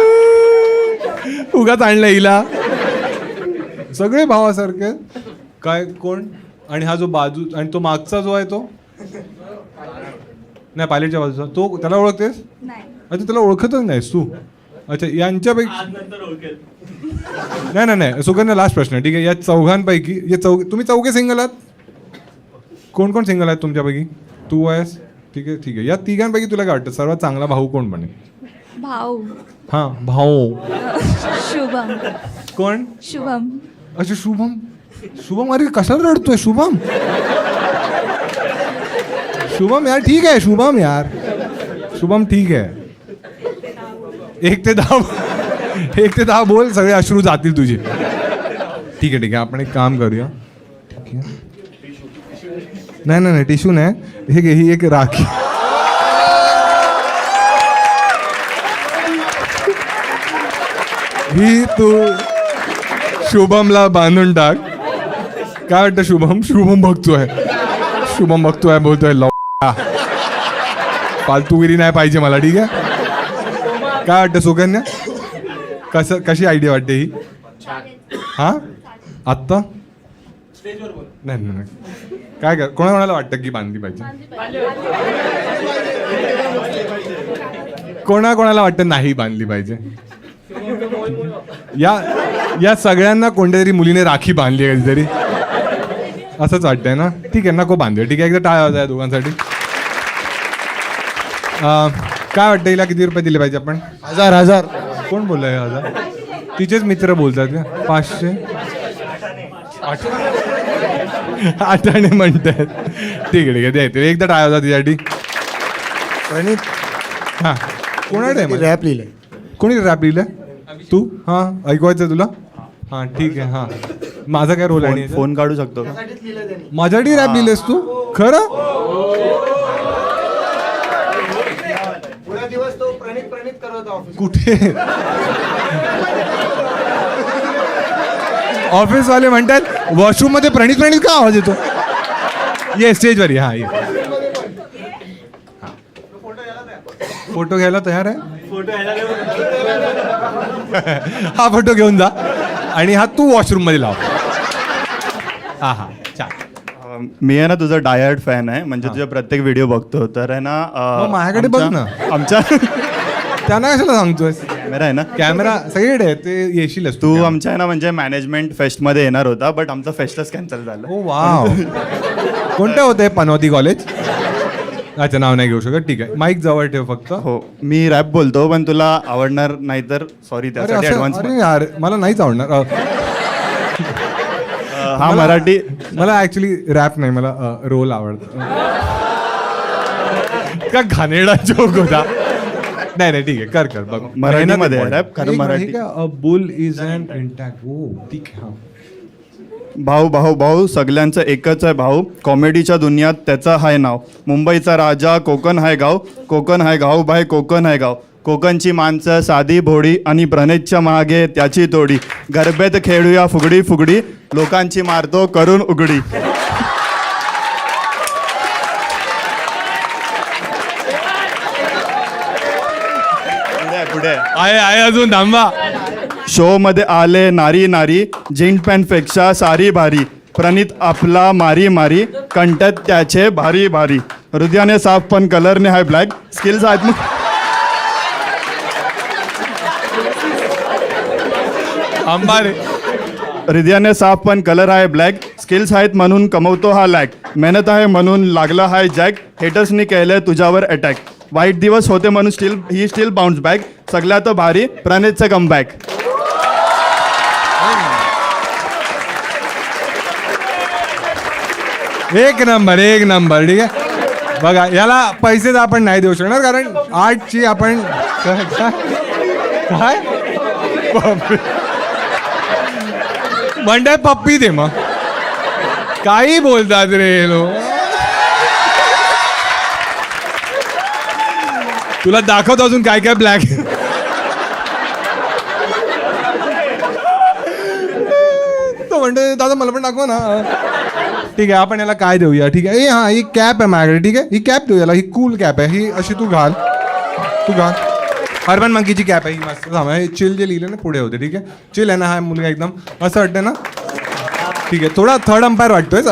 उगाच आणलं हिला. सगळे भावासारखे काय कोण. आणि हा जो बाजू आणि तो मागचा जो आहे तो नाही पायलटच्या बाजूचा तो त्याला ओळखतेस. नाही. अच्छा त्याला ओळखतच नाहीस तू. अच्छा यांच्यापैकी नाही सुकन्या लास्ट प्रश्न. ठीक आहे या चौघांपैकी तुम्ही चौघे सिंगल आहात. कोण कोण सिंगल आहेत तुमच्यापैकी. तू आहेस. ठीक आहे या तिघांपैकी तुला काय वाटतं सर्वात चांगला भाऊ कोण बनेल. भाऊ. हां भाऊ शुभम. कोण. शुभम. अच्छा शुभम अरे कशाला रडतोय शुभम. शुभम यार ठीक आहे शुभम ठीक आहे. 1 ते 10 बोल सगळे अश्रू जातील तुझे. ठीक आहे आपण एक काम करूया. ठीक आहे नाही टिश्यू नाही हे घे ही एक राखी. ही तू शुभमला बांधून टाक. काय वाटतं शुभम बघतोय बोलतोय फालतूगिरी नाही पाहिजे मला. ठीक आहे काय वाटतं सुकन्या कशी आयडिया वाटते ही. हां आत्ता नाही काय कोणाला वाटतं की बांधली पाहिजे. कोणाला वाटतं नाही बांधली पाहिजे. या सगळ्यांना कोणत्या तरी मुलीने राखी बांधली आहे कधीतरी असंच वाटतंय ना. ठीक आहे नको बांधूया. ठीक आहे एकदा टाळ्या वाजवा दोघांसाठी. काय वाटतं हिला किती रुपये दिले पाहिजे आपण. 1000. कोण बोललाय 1000. तिचेच मित्र बोलतात का. 500 8 म्हणतात. ठीक आहे द्यायचं एकदा टाळ्या वाजवा तिच्यासाठी. प्रणित हां कोणाकडे रॅप लिहिलंय. कोणी रॅप लिहिलं तू. हां ऐकवायचं तुला. हां ठीक आहे. हां माझा काय रोल आहे. फोन काढू शकतो का. माझ्यासाठी रॅप लिहिलेस तू खरं. कुठे ऑफिसवाले म्हणतात वॉशरूम मध्ये प्रणित का आवाज येतो. ये स्टेजवर हां ये. फोटो घ्यायला तयार आहे. हा फोटो घेऊन जा आणि हा तू वॉशरूम मध्ये लाव. हां छान. मी आहे ना तुझा डायहार्ड फॅन आहे म्हणजे तुझे प्रत्येक व्हिडिओ बघतो तर आहे ना माझ्याकडे बघ ना. आमच्या त्यांना कशाला सांगतोय. कॅमेरा आहे ना कॅमेरा सगळीकडे आहे ते येशीलच तू आमच्या आहे ना म्हणजे मॅनेजमेंट फेस्टमध्ये येणार होता बट आमचा फेस्टच कॅन्सल झाला. ओ वाव. कोणतं होतं पनवती कॉलेज. अच्छा नाव नाही घेऊ शकत. ठीक आहे माईक जवळ ठेव फक्त. हो मी रॅप बोलतो पण तुला आवडणार नाही तर सॉरी त्यासाठी ॲडव्हान्स. अरे यार मला नाहीच आवडणार. हा मराठी मला ॲक्च्युली रॅप नाही मला रोल आवडतो. का घाणेरडा जोक होता. नाही ठीक आहे कर बघ मराठीमध्ये रॅप कारण Marathi. Bull is an intact. ओ ठीक आहे. भाऊ सगळ्यांचं एकच आहे भाऊ कॉमेडीच्या दुनियात त्याचं हाय नाव. मुंबईचा राजा कोकण हाय गाव भाई कोकण हाय गाव. कोकणची माणसं साधी भोळी आणि प्रणितच्या मागे त्याची तोडी. गरबेत खेळूया फुगडी लोकांची मारतो करून उघडी. पुढे आहे अजून थांबा. शो मध्ये आले नारी जीन्स पॅन्ट पेक्षा सारी भारी. प्रणित आपला मारी कंठ्यात त्याचे भारी हृदयाने साफ पण कलरने हाय ब्लॅक. स्किल्स आहेत आंबारे. हृदयाने साफ पण कलर आहे ब्लॅक. स्किल्स आहेत म्हणून कमवतो हा लॅक, मेहनत आहे म्हणून लागला हाय जॅक, हेटर्सनी केलंय तुझ्यावर अटॅक, वाईट दिवस होते म्हणून स्टील बाउन्स बॅक, सगळ्यात भारी प्रणितचं कमबॅक. एक नंबर ठीक आहे. बघा याला पैसे तर आपण नाही देऊ शकणार कारण आर्टची आपण काय म्हणताय पप्पी दे मग काही बोलतात रे लोक. तुला दाखवतो अजून काय काय ब्लॅक. तो म्हणतो दादा मला पण दाखवा ना. ठीक आहे आपण याला काय देऊया. ठीक आहे हा ही कॅप आहे माझ्याकडे. ठीक आहे ही कॅप देऊ याला. ही कूल कॅप आहे ही अशी तू घाल. अर्बन मंकीची कॅप आहे ही मस्त. हे चिल जे लिहिलं ना पुढे होते. ठीक आहे चिल आहे ना हा मुलगा एकदम असं वाटतं ना. ठीक आहे थोडा थर्ड अंपायर वाटतोय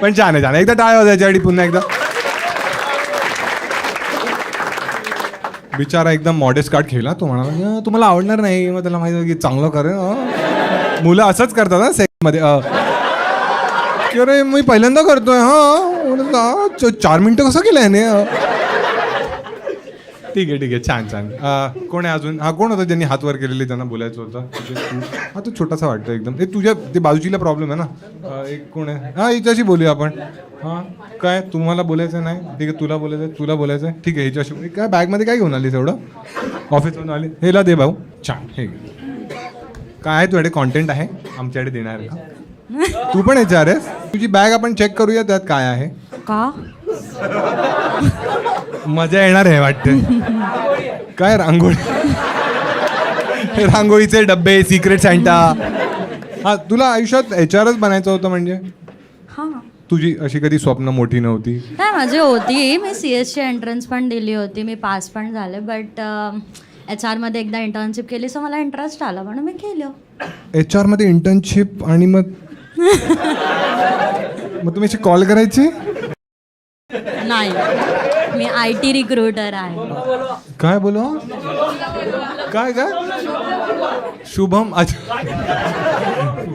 पण छान आहे एकदा टाळ्या होत्या त्याच्यासाठी पुन्हा एकदा. बिचारा एकदम मॉडेस्ट कार्ड खेळला. तो म्हणाला तुम्हाला आवडणार नाही. मग त्याला माहिती की चांगलं करेल. मुलं असंच करतात ना सेक्समध्ये. अरे मी पहिल्यांदा करतोय. हा 4 मिनिटं कसं केलं याने. ठीक आहे छान कोण आहे अजून. हा कोण होतं ज्यांनी हात वर केलेले त्यांना बोलायचं होतं. हा तो छोटासा वाटतो एकदम. तुझ्या ते बाजूचीला प्रॉब्लेम आहे ना. एक कोण आहे हा हिच्याशी बोलूया आपण. हां काय तुम्हाला बोलायचं नाही. ठीक आहे तुला बोलायचं आहे. ठीक आहे हिच्याशी काय बॅगमध्ये काय घेऊन आलीस एवढं. ऑफिसमधून आली. हेला दे भाऊ. छान हे काय आहे तुझ्याकडे कॉन्टेंट आहे आमच्याकडे देणार का. तू पण याच्यावर आहेस. तुझी बॅग आपण चेक करूया त्यात काय आहे का. मजा येणार आहे वाटते. काय रांगोळीचे डब्बे सिक्रेट सँटा. हा तुला आयुष्यात HRच बनायचं होतं म्हणजे. हां तुझी अशी कधी स्वप्न मोठी नव्हती. नाही माझी होती. मी CS ची एंट्रन्स पण दिली होती. मी पास पण झाले बट HR मध्ये एकदा इंटर्नशिप केली सो मला इंटरेस्ट आला म्हणून मी केलं. HR मध्ये इंटर्नशिप आणि मग तुम्ही अशी कॉल करायची. नाही मी IT रिक्रुटर आहे. काय बोलू काय शुभम. अच्छा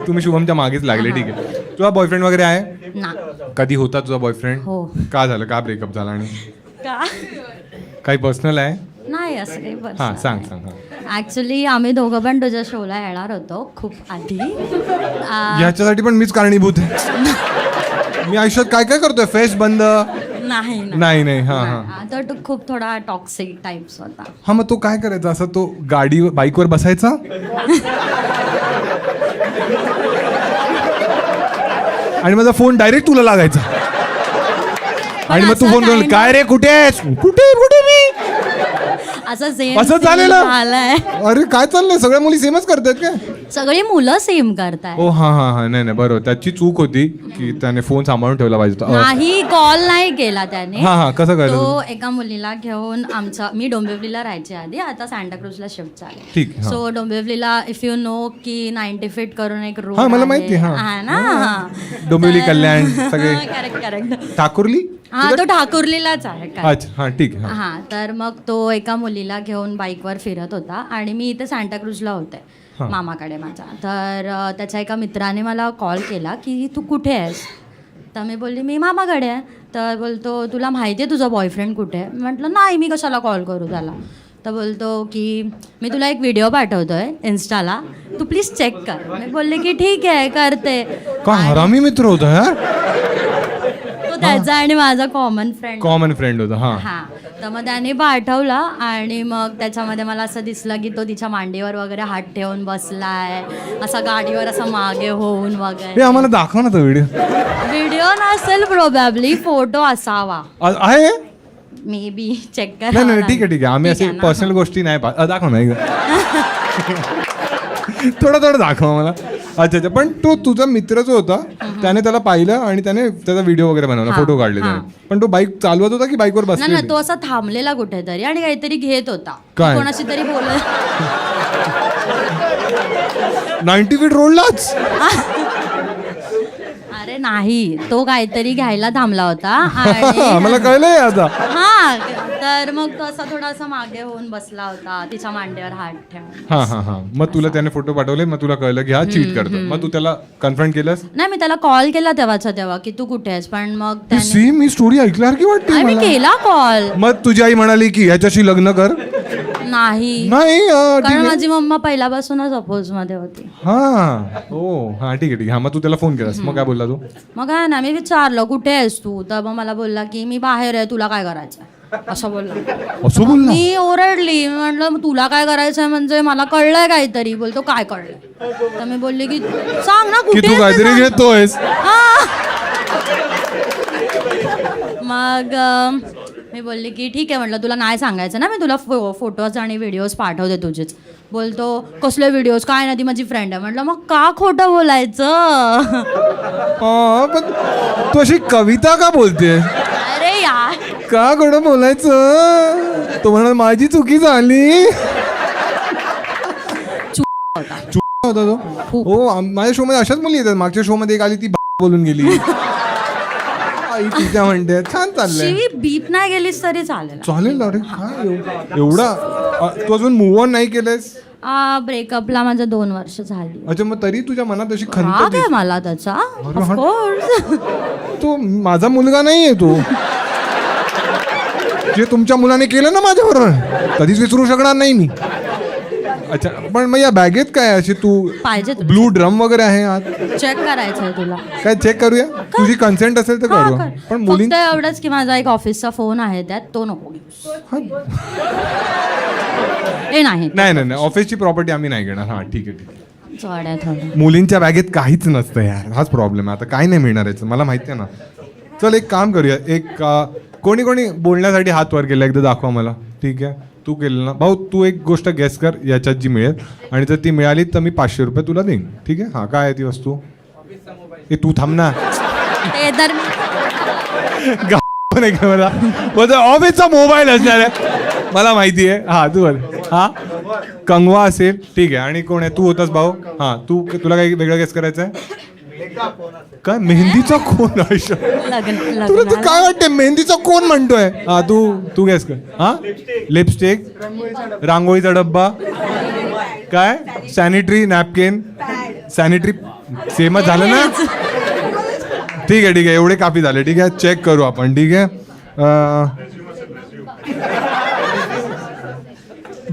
तुम्ही शुभमच्या मागेच लागले. ठीक आहे तुझा बॉयफ्रेंड वगैरे आहे ना. कधी होता तुझा बॉयफ्रेंड. हो. का झालं का ब्रेकअप झाला आणि का काही पर्सनल आहे. नाही असं काही हां सांग. ॲक्च्युली आम्ही दोघं पण तुझ्या शोला येणार होतो खूप आधी. याच्यासाठी पण मीच कारणीभूत आहे. मी आयुष्यात काय काय करतोय. फेस बंद नाही. हां तर तो खूप थोडा टॉक्सिक टाइप्स होता. हा मग तो काय करायचा असं तो बाईकवर बसायचा आणि माझा फोन डायरेक्ट तुला लागायचा आणि मग तू फोन करून काय रे कुठे मी असं झालेलं. अरे काय चाललंय सगळ्या मुली सेमच करतात काय. सगळी मुलं सेम करताय. ओ हा नाही बरोबर त्याची चूक होती की त्याने फोन सांभाळून ठेवला पाहिजे. नाही कॉल नाही केला त्याने. हा कसं करायचं. तो एका मुलीला घेऊन मी डोंबिवलीला राहायचे आधी आता सांताक्रूजला शिफ्ट झाले. ठीक. सो डोंबिवलीला इफ यू नो की 90 फीट करून एक रोड. हा मला माहिती आहे ना. डोंबिवली कल्याण सगळे. करेक्ट ठाकुर्ली. हा तो ठाकुर्लीलाच आहे. अच्छा हा ठीक. हा तर मग तो एका मुलीला घेऊन बाईकवर फिरत होता आणि मी इथे सांताक्रूजला होते मामाकडे माझा. तर त्याच्या एका मित्राने मला कॉल केला की तू कुठे आहेस. तर मी बोलली मी मामाकडे आहे. तर बोलतो तुला माहिती आहे तुझा बॉयफ्रेंड कुठे आहे. म्हटलं नाही मी कशाला कॉल करू त्याला. तर बोलतो की मी तुला एक व्हिडिओ पाठवतोय इन्स्टाला तू प्लीज चेक कर. मी बोलले की ठीक आहे करते. का हरामी मित्र होता यार. तो त्याचा आणि माझा कॉमन फ्रेंड होता. हा तर मग त्याने पाठवला आणि मग त्याच्यामध्ये मला असं दिसलं की तो तिच्या मांडीवर वगैरे हात ठेवून बसलाय असा गाडीवर असा मागे होऊन वगैरे. आम्हाला दाखव ना तो व्हिडिओ नसेल प्रोबॅबली फोटो असावा. आहे मे बी चेक नाही ठीक आहे आम्ही असे पर्सनल गोष्टी नाही दाखव ना थोडं दाखव मला. अच्छा पण तो तुझा मित्र जो होता त्याने त्याला पाहिलं आणि त्याने त्याचा व्हिडिओ वगैरे बनवला फोटो काढले त्याने. पण तो बाईक चालवत होता की बाईकवर बसला. नाही तो असा थांबलेला कुठेतरी आणि काहीतरी घेत होता. काय? कोणाशी तरी बोलत 90 फीट रोडलाच. अरे नाही तो काहीतरी घ्यायला थांबला होता. मला कळलंय आता. हा तर मग तो असा थोडासा मागे होऊन बसला होता, तिच्या मांडीवर हात ठेवून. हा मग तुला त्याने फोटो पाठवले, मग तुला कळलं की हा चीट करतो. मग तू त्याला कन्फ्रंट केलंस? नाही, मी त्याला कॉल केला तेव्हाच्या तेव्हा की तू कुठे आहेस, पण मग त्याने सेम मी स्टोरी ऐकल्यासारखी वाटते अरे मी मला. केला कॉल. मग तुझी आई म्हणाली की ह्याच्याशी लग्न कर? नाही, नाही कारण माझी मम्मा पहिल्यापासूनच अपोज मध्ये होती. हा ठीक आहे. हा मग तू त्याला फोन केलास, मग काय बोलला तू? मग काय ना, मी विचारलं कुठे आहेस तू, तर मग मला बोलला की मी बाहेर आहे, तुला काय करायचं असं बोलला. असं बोलला? मी ओरडली, मी म्हटलं "मग तुला काय करायचंय म्हणजे मला कळलंय काहीतरी." बोलतो काय कळलंय, तर मी बोलली की सांग ना की कुठे तू आहेस ते काहीतरी सांग." घेतोयस. मग मी बोलली की ठीक आहे, म्हटलं तुला नाही सांगायचं ना, मी तुला फोटोज आणि व्हिडिओज पाठवते तुझेच. बोलतो कसले व्हिडिओज, काय नाही ती माझी फ्रेंड आहे. म्हटलं मग का खोटं बोलायचं. पण तू अशी कविता का बोलते? अरे यार, का खोटं बोलायचं? तो म्हणा माझी चुकी झाली. होता तो. हो, माझ्या शो मध्ये अशाच मुली येतात. मागच्या शो मध्ये एक आली ती बोलून गेली. आई तिच्या म्हणते छान चाललंय. शिवी बीप नाही गेलीस तरी चालेल. चालेल. अरे काय एवढा तू अजून मूव्ह ऑन नाही केलंस? ब्रेकअपला माझं 2 वर्ष झाली. अच्छा, मग तरी तुझ्या मनात अशी राग खंत आहे मला त्याचा, ऑफकोर्स. तो माझा मुलगा नाहीये तो. जे तुमच्या मुलाने केलं ना माझ्याबरोबर, कधीच विसरू शकणार नाही मी. अच्छा, पण मग या बॅगेत काय अशी तू पाहिजे ब्लू ड्रम वगैरे आहे आत? चेक करायचंय तुला. काय चेक करूया? तुझी कन्सेंट असेल तर करू. पण मुली फक्त एवढंच की माझा एक ऑफिसचा फोन आहे, त्यात तो नको घेऊस. नाही ऑफिसची प्रॉपर्टी आम्ही नाही घेणार. हा ठीक आहे. चढ आहे थोडं. मुलींच्या बॅगेत काहीच नसतं यार, हाच प्रॉब्लेम आहे. आता काय नाही मिळणार याचं, मला माहिती आहे ना. चल एक काम करूया, एक कोणी बोलण्यासाठी हात वर केला एकदा दाखवा मला. ठीक आहे, तू केलं ना भाऊ. तू एक गोष्ट गेस कर याच्यात जी मिळेल, आणि जर ती मिळाली तर मी 500 रुपये तुला देईन. ठीक आहे. हा काय आहे ती वस्तू? ए तू थांब ना. ते तर मला ऑफिसचा मोबाईल असणार आहे, मला माहिती आहे. हा तू बोल. हा कंगवा असेल. ठीक आहे. आणि कोण आहे? तू होतास भाऊ. हा तुला काही वेगळं गेस करायचं आहे? काय मेहंदीचा कोण? तुला तू काय वाटते मेहंदीचा कोण म्हणतोय? हा तू गेस कर. हा लिपस्टिक, रांगोळीचा डब्बा, काय सॅनिटरी नॅपकिन, सॅनिटरी सेमच झालं ना. ठीक आहे एवढे काफी झाले. ठीक आहे, चेक करू आपण. ठीक आहे.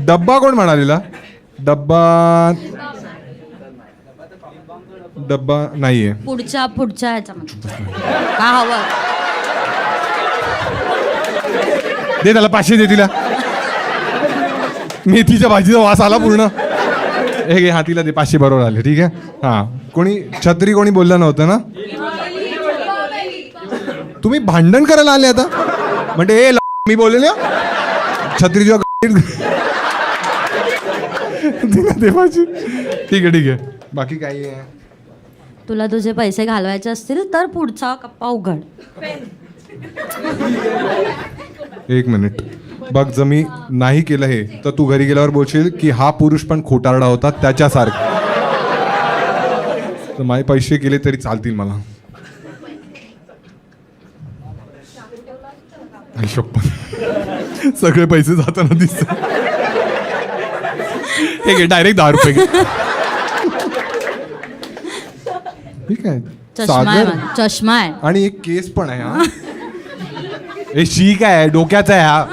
डब्बा कोण म्हणालेला? डब्बा नाहीये. पुढच्या ह्याच्यामध्ये का हवं? दे त्याला 500 दे तिला. मेथीच्या भाजीचा वास आला पूर्ण. हे घे, हा तिला दे 500 बरोबर आले. ठीक आहे. हा कोणी छत्री कोणी बोललं नव्हतं ना? तुम्ही भांडण करायला आले आता म्हणजे मी बोलले ना छत्री दे भाजी. ठीक आहे. बाकी काही आहे? तुला तुझे पैसे घालवायचे असतील तर पुढचा कप्पा उघड. 1 मिनिट बघ, जर मी नाही केलं हे तर तू घरी गेल्यावर बोलशील की हा पुरुष पण खोटारडा होता त्याच्यासारखा. तर माझे पैसे गेले तरी चालतील मला. सगळे पैसे जाताना दिसत. हे घे डायरेक्ट 10 रुपये घे. ठीक आहे. चष्मा आहे आणि एक केस पण आहे. हा हे शीक आहे, डोक्याचा आहे हा.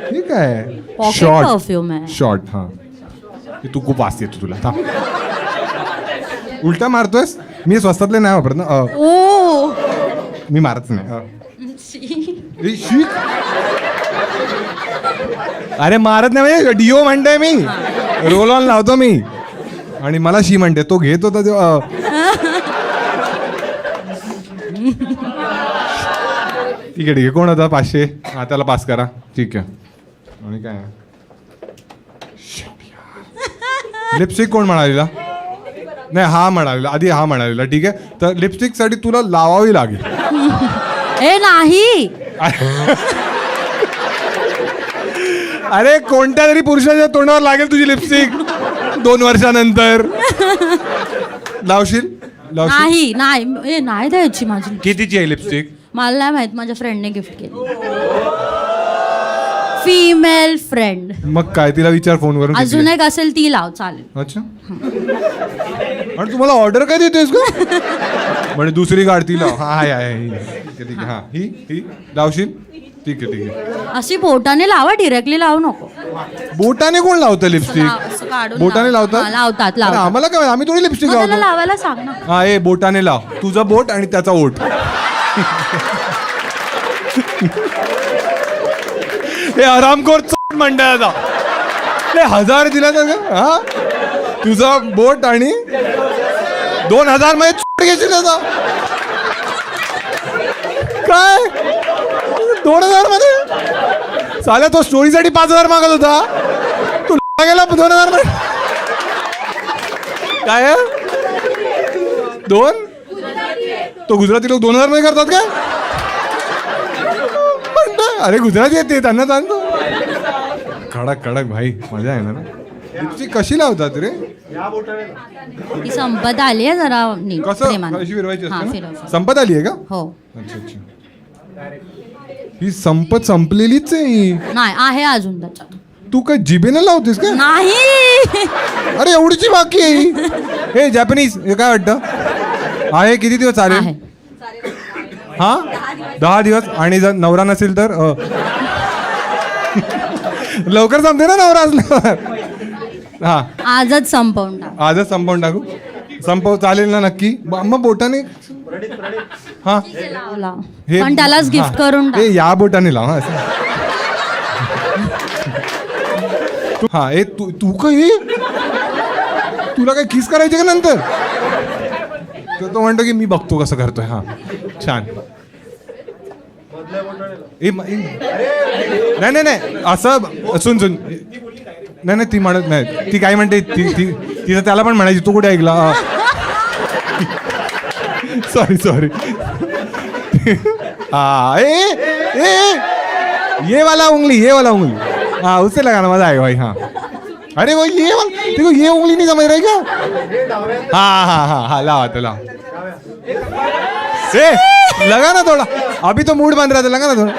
ठीक आहे. पॉकेट परफ्यूम आहे. शॉर्ट. हा तू खूप वास येतो तुला. थांब. उलटा मारतोयस. मी स्वस्तातले नाही वापरत ना. ओ मी मारत नाही. शीक. अरे मारत नाही म्हणजे डिओ म्हणतोय मी. रोल ऑन लावतो मी आणि मला शी म्हणते. तो घेत होता तेव्हा. ठीक आहे. कोण होता? 500. हा त्याला पास करा. ठीक आहे. आणि काय लिपस्टिक कोण म्हणालेला? नाही हा म्हणालेला आधी. हा म्हणालेला. ठीक आहे. तर लिपस्टिक साठी तुला लावावी लागेल. ए नाही. अरे कोणत्या तरी पुरुषाच्या तोंडावर लागेल तुझी लिपस्टिक 2 वर्षानंतर. लावशील? नाही नाही नाही द्यायची माझी. कितीची आहे लिपस्टिक? मला नाही माहित, माझ्या फ्रेंडने गिफ्ट केली. Female friend. मग काय तिला विचार फोनवरून. अजून एक असेल ती लाव, चालेल. अच्छा. आणि तुम्हाला ऑर्डर काय देतेस का? म्हणजे दुसरी काढती लाव. हा आहे ठीक आहे. हा ही लावशील? ठीक आहे. अशी बोटाने लावा, डिरेक्टली लावू नको. बोटाने कोण लावतं लिपस्टिक? असं काढून बोटाने लाव. लावतात? हा, लावतात अरे लावतात. आम्हाला काय, आम्ही थोडी लिपस्टिक मग त्याला लावतो. लावायला सांग ना. हा ए बोटाने लाव, तुझं बोट आणि त्याचा ओठ. हे आरामखोर मंडळाचा 1000 दिला तर हा, तुझा बोट आणि 2000 मध्ये चोट घेशील त्याचा काय? 2000 मध्ये चालेल. तो स्टोरीसाठी 5000 मागत होता, तू गेला 2000 मध्ये. काय आहे? 2? तो गुजराती लोक 2000 मध्ये करतात काय? अरे गुजराती येते त्यांना सांगतो. कडक कडक भाई, मजा आहे ना. लिपस्टिक कशी लावतात रे? ती संपत आली आहे जरा नीट कसं प्रेमाने. कशी फिरवायची हा, असते फिरव. ना? संपत आली आहे का? हो. अच्छा अच्छा. ही संपलेलीच आहे ही. नाही आहे अजून त्याच्यात. तू काय जिभेने लावतेस का? नाही. अरे एवढीची बाकी आहे ही. हे जॅपनीज हे काय वाटतं आहे? किती दिवस चालेल? आहे. हा 10 दिवस. आणि जर नवरा नसेल तर लवकर संपते ना नवरा असल्यावर. हा आजच संपवून टाक. आजच संपवून टाकू. संपव चालेल ना नक्की? मग बोटाने. हा लाव, लाव. पण त्यालाच गिफ्ट करून टाक. हे या बोटाने लाव. हा ए तू काही तुला काय किस करायचे का नंतर? तो म्हणतो की मी बघतो कसं करतोय. हा छान. नाही असं सुन नाही ती म्हणत नाही. ती काय म्हणते तिचं त्याला पण म्हणायची. तू कुठे ऐकला? सॉरी. हा ये वाला उंगली हाँ उससे लगाना, मजा आएगा भाई. हाँ अरे वो ये देखो, ये उंगली नहीं समझ रहे क्या? हाँ लाओ तो लाओ. लगा ना थोड़ा, अभी तो मूड बन रहा था, लगा ना थोड़ा.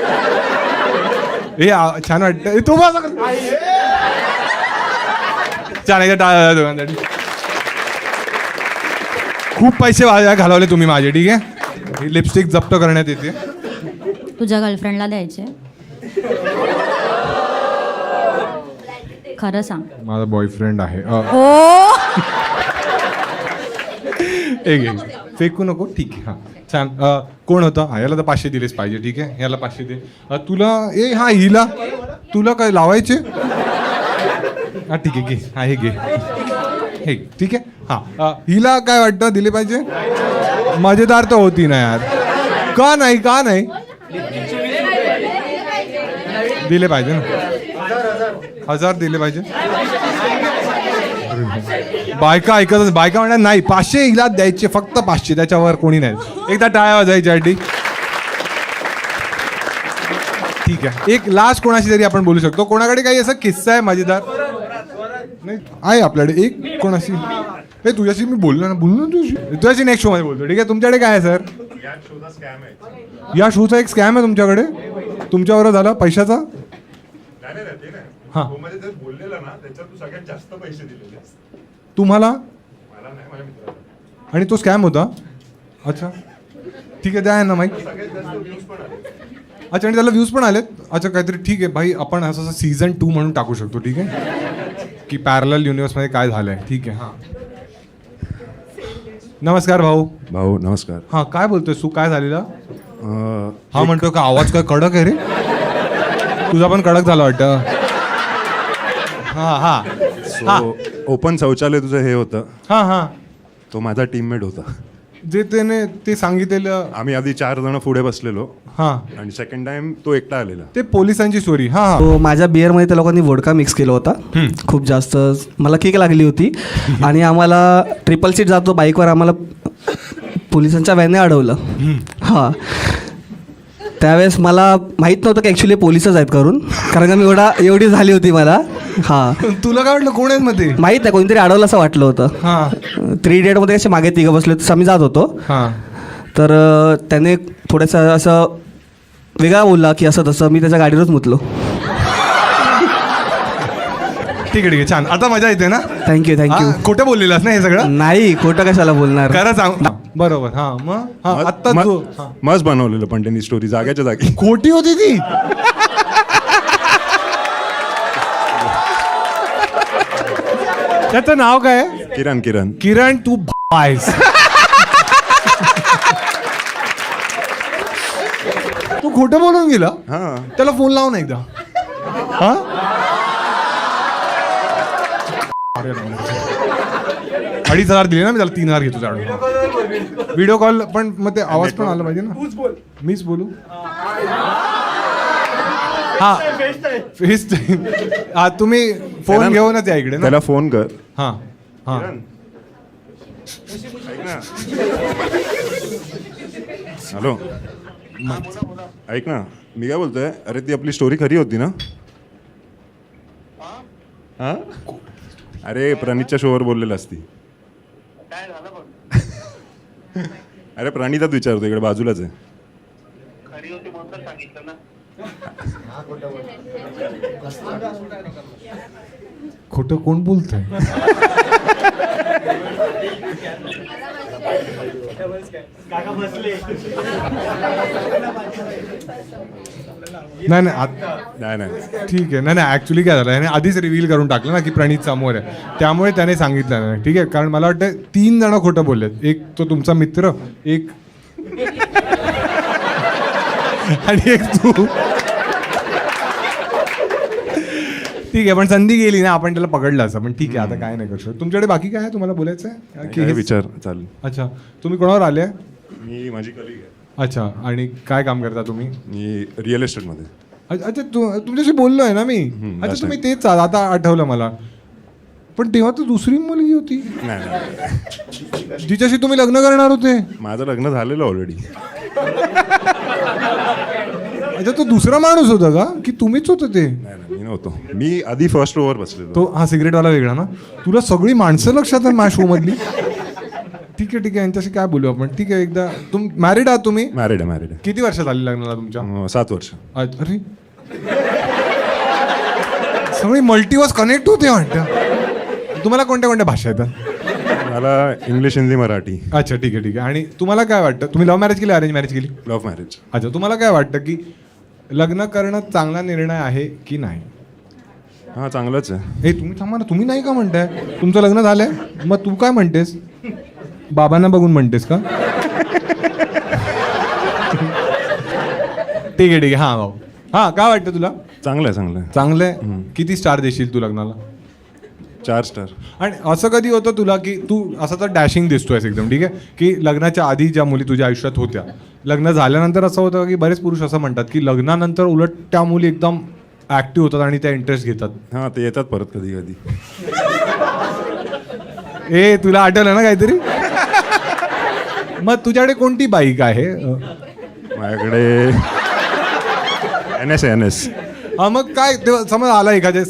ये छान वाटतं. तू छान आहे. दुकानसाठी खूप पैसे घालवले तुम्ही माझे. ठीक आहे, ही लिपस्टिक जप्त करण्यात येते. तुझ्या गर्लफ्रेंडला द्यायचे? खरं सांग. माझा बॉयफ्रेंड आहे. हो. एक फेकू नको. ठीक आहे. हां छान. कोण होतं? हा याला तर 500 दिलेच पाहिजे. ठीक आहे, याला 500 दे. तुला हा हिला तुला काय लावायचे? हा ठीक आहे, घे. हा हे घे. हे ठीक आहे. हां हिला काय वाटतं दिले पाहिजे? मजेदार तर होती ना यार. का नाही दिले पाहिजे ना. 1000 दिले पाहिजे. बायका ऐकतच. बायका म्हणतात नाही 500 हिला द्यायचे, फक्त 500, त्याच्यावर कोणी नाही. एकदा टाळ्या वाजायच्यासाठी. ठीक आहे, एक लास्ट कोणाशी तरी आपण बोलू शकतो. कोणाकडे काही असा किस्सा आहे मजेदार? नाही आहे आपल्याकडे एक कोणाशी. हे तुझ्याशी मी बोललो ना तुझ्याशी नेक्स्ट शो मध्ये बोलतो. ठीक आहे, तुमच्याकडे काय आहे सर? या शोचा एक स्कॅम आहे तुमच्याकडे. तुमच्यावर झाला पैशाचा. हां तुम्हाला आणि तो स्कॅम होता. अच्छा ठीक आहे, द्या ना माहीत. अच्छा आणि त्याला व्ह्यूज पण आलेत. अच्छा काहीतरी. ठीक आहे भाई, आपण असं सीझन 2 म्हणून टाकू शकतो. ठीक आहे, की पॅरलल युनिव्हर्समध्ये काय झालंय. ठीक आहे. हां नमस्कार भाऊ. नमस्कार. हां काय बोलतोय तू? काय झालेलं? हा म्हणतो का आवाज काय कडक आहे रे? तुझा पण कडक झाला वाटतं. हां ओपन शौचालय तुझं हे होतं. हां तो माझा टीममेट होता. जे त्याने ते सांगितलेलं. आम्ही आधी 4 जण पुढे बसलेलो. हां आणि सेकंड टाइम तो एकटा आलेला. ते पोलिसांची स्टोरी. हां तो माझ्या बिअरमध्ये त्या लोकांनी वोडका मिक्स केला होता. खूप जास्त मला किक लागली होती. आणि आम्हाला ट्रिपल सीट जातो बाईकवर, आम्हाला पोलिसांच्या व्हॅनने अडवलं. हां त्यावेळेस मला माहीत नव्हतं की ॲक्च्युली पोलिसच आहेत करून, कारण का मी एवढी झाली होती मला. हां तुला काय वाटलं कोण आहेत मग ते? माहीत नाही कोणीतरी अडवलं असं वाटलं होतं. हां 3 इडियटमध्ये कसे मागे तिघं बसले होते, आम्ही जात होतो. हां तर त्याने थोडंसं असं वेगळा बोलला की असं तसं. मी त्याच्या गाडीवरच मुतलो. ठीक आहे छान. आता मजा येते ना? Thank you thank you. खोटं बोललेलास ना हे सगळं? नाही खोटं कशाला बोलणार. खरं सांग. बरोबर. हां मग हां आत्ता तू मस्त बनवलेलं पण त्यांनी स्टोरी जाग्याच्या जागी. खोटी होती ती. त्याचं नाव काय आहे? किरण किरण किरण. तू आहेस. तू खोटं बोलून गेला. हां त्याला फोन लाव ना एकदा. हा 2,500 दिले ना मी त्याला 3,000 घेतो जाणून. व्हिडिओ कॉल पण मग ते आवाज पण आला पाहिजे ना. मीच बोलू. हा फेस हा तुम्ही फोन घेऊनच या इकडे ना. त्याला फोन कर. हा हा हॅलो ऐक ना मी काय बोलतोय. अरे ती आपली स्टोरी खरी होती ना? हा अरे प्रणीतच्या शोवर बोललेलं असती. अरे प्रणीतच विचारतो इकडे बाजूलाच आहे. खोटं कोण बोलतंय? नाही नाही ठीक आहे. नाही ऍक्च्युली काय झालं याने आधीच रिव्हील करून टाकलं ना की प्रणीत समोर आहे. त्यामुळे त्याने सांगितलं नाही. ठीक आहे कारण मला वाटतं 3 जण खोटं बोललेत. एक तो तुमचा मित्र, एक आणि एक तू. ठीक आहे पण संधी गेली ना आपण त्याला पकडलं असं. पण ठीक आहे आता काय नाही करू शकत. तुमच्याकडे बाकी काय आहे तुम्हाला बोलायचं आहे काय विचार चालेल. अच्छा तुम्ही कोणावर आले? मी माझी कलिग आहे. अच्छा आणि काय काम करता तुम्ही? मी रिअल एस्टेटमध्ये. अच्छा तुमच्याशी बोललो आहे ना मी. अच्छा तुम्ही तेच आता आठवलं मला. पण तेव्हा तर दुसरी मुलगी होती नाही जिच्याशी तुम्ही लग्न करणार होते. माझं लग्न झालेलं ऑलरेडी. अच्छा तो दुसरा माणूस होता का की तुम्हीच होतं ते? नाही मी नव्हतो. मी आधी फर्स्ट रोवर बसलेलो. तो हा सिगरेटवाला वेगळा ना. तुला सगळी माणसं लक्षात आहे माझ्या शो मधली. ठीक आहे यांच्याशी काय बोलू आपण. ठीक आहे एकदा मॅरिड आहात तुम्ही? मॅरिड आहे. किती वर्ष झाली लग्नाला तुमच्या? 7 वर्ष. अरे सगळी मल्टीवर्स कनेक्ट होते वाटतं. तुम्हाला कोणत्या कोणत्या भाषा येतात? मला इंग्लिश हिंदी मराठी. अच्छा ठीक आहे. आणि तुम्हाला काय वाटतं तुम्ही लव्ह मॅरेज केली अरेंज मॅरेज केली? Love marriage. अच्छा तुम्हाला काय वाटतं की लग्न करणं चांगला निर्णय आहे की नाही? हां चांगलंच आहे. हे तुम्ही थांबा ना. तुम्ही नाही का म्हणताय? तुमचं लग्न झालंय मग तू काय म्हणतेस? बाबांना बघून म्हणतेस का? ठीक आहे हां भाऊ. हां काय वाटतं तुला? चांगलं आहे. चांगलं आहे. किती स्टार देशील तू लग्नाला? 4 स्टार. आणि असं कधी होतं तुला की तू असं तर डॅशिंग दिसतोयस एकदम ठीक आहे की लग्नाच्या आधी ज्या मुली तुझ्या आयुष्यात होत्या लग्न झाल्यानंतर असं होतं की बरेच पुरुष असं म्हणतात की लग्नानंतर उलट त्या मुली एकदम ऍक्टिव्ह होतात आणि त्या इंटरेस्ट घेतात. हां ते येतात परत कधी कधी. ए तुला आठवलं ना काहीतरी? मग तुझ्याकडे कोणती बाईक आहे? माझ्याकडे NS. हा मग काय तेव्हा समज आला एखाद्या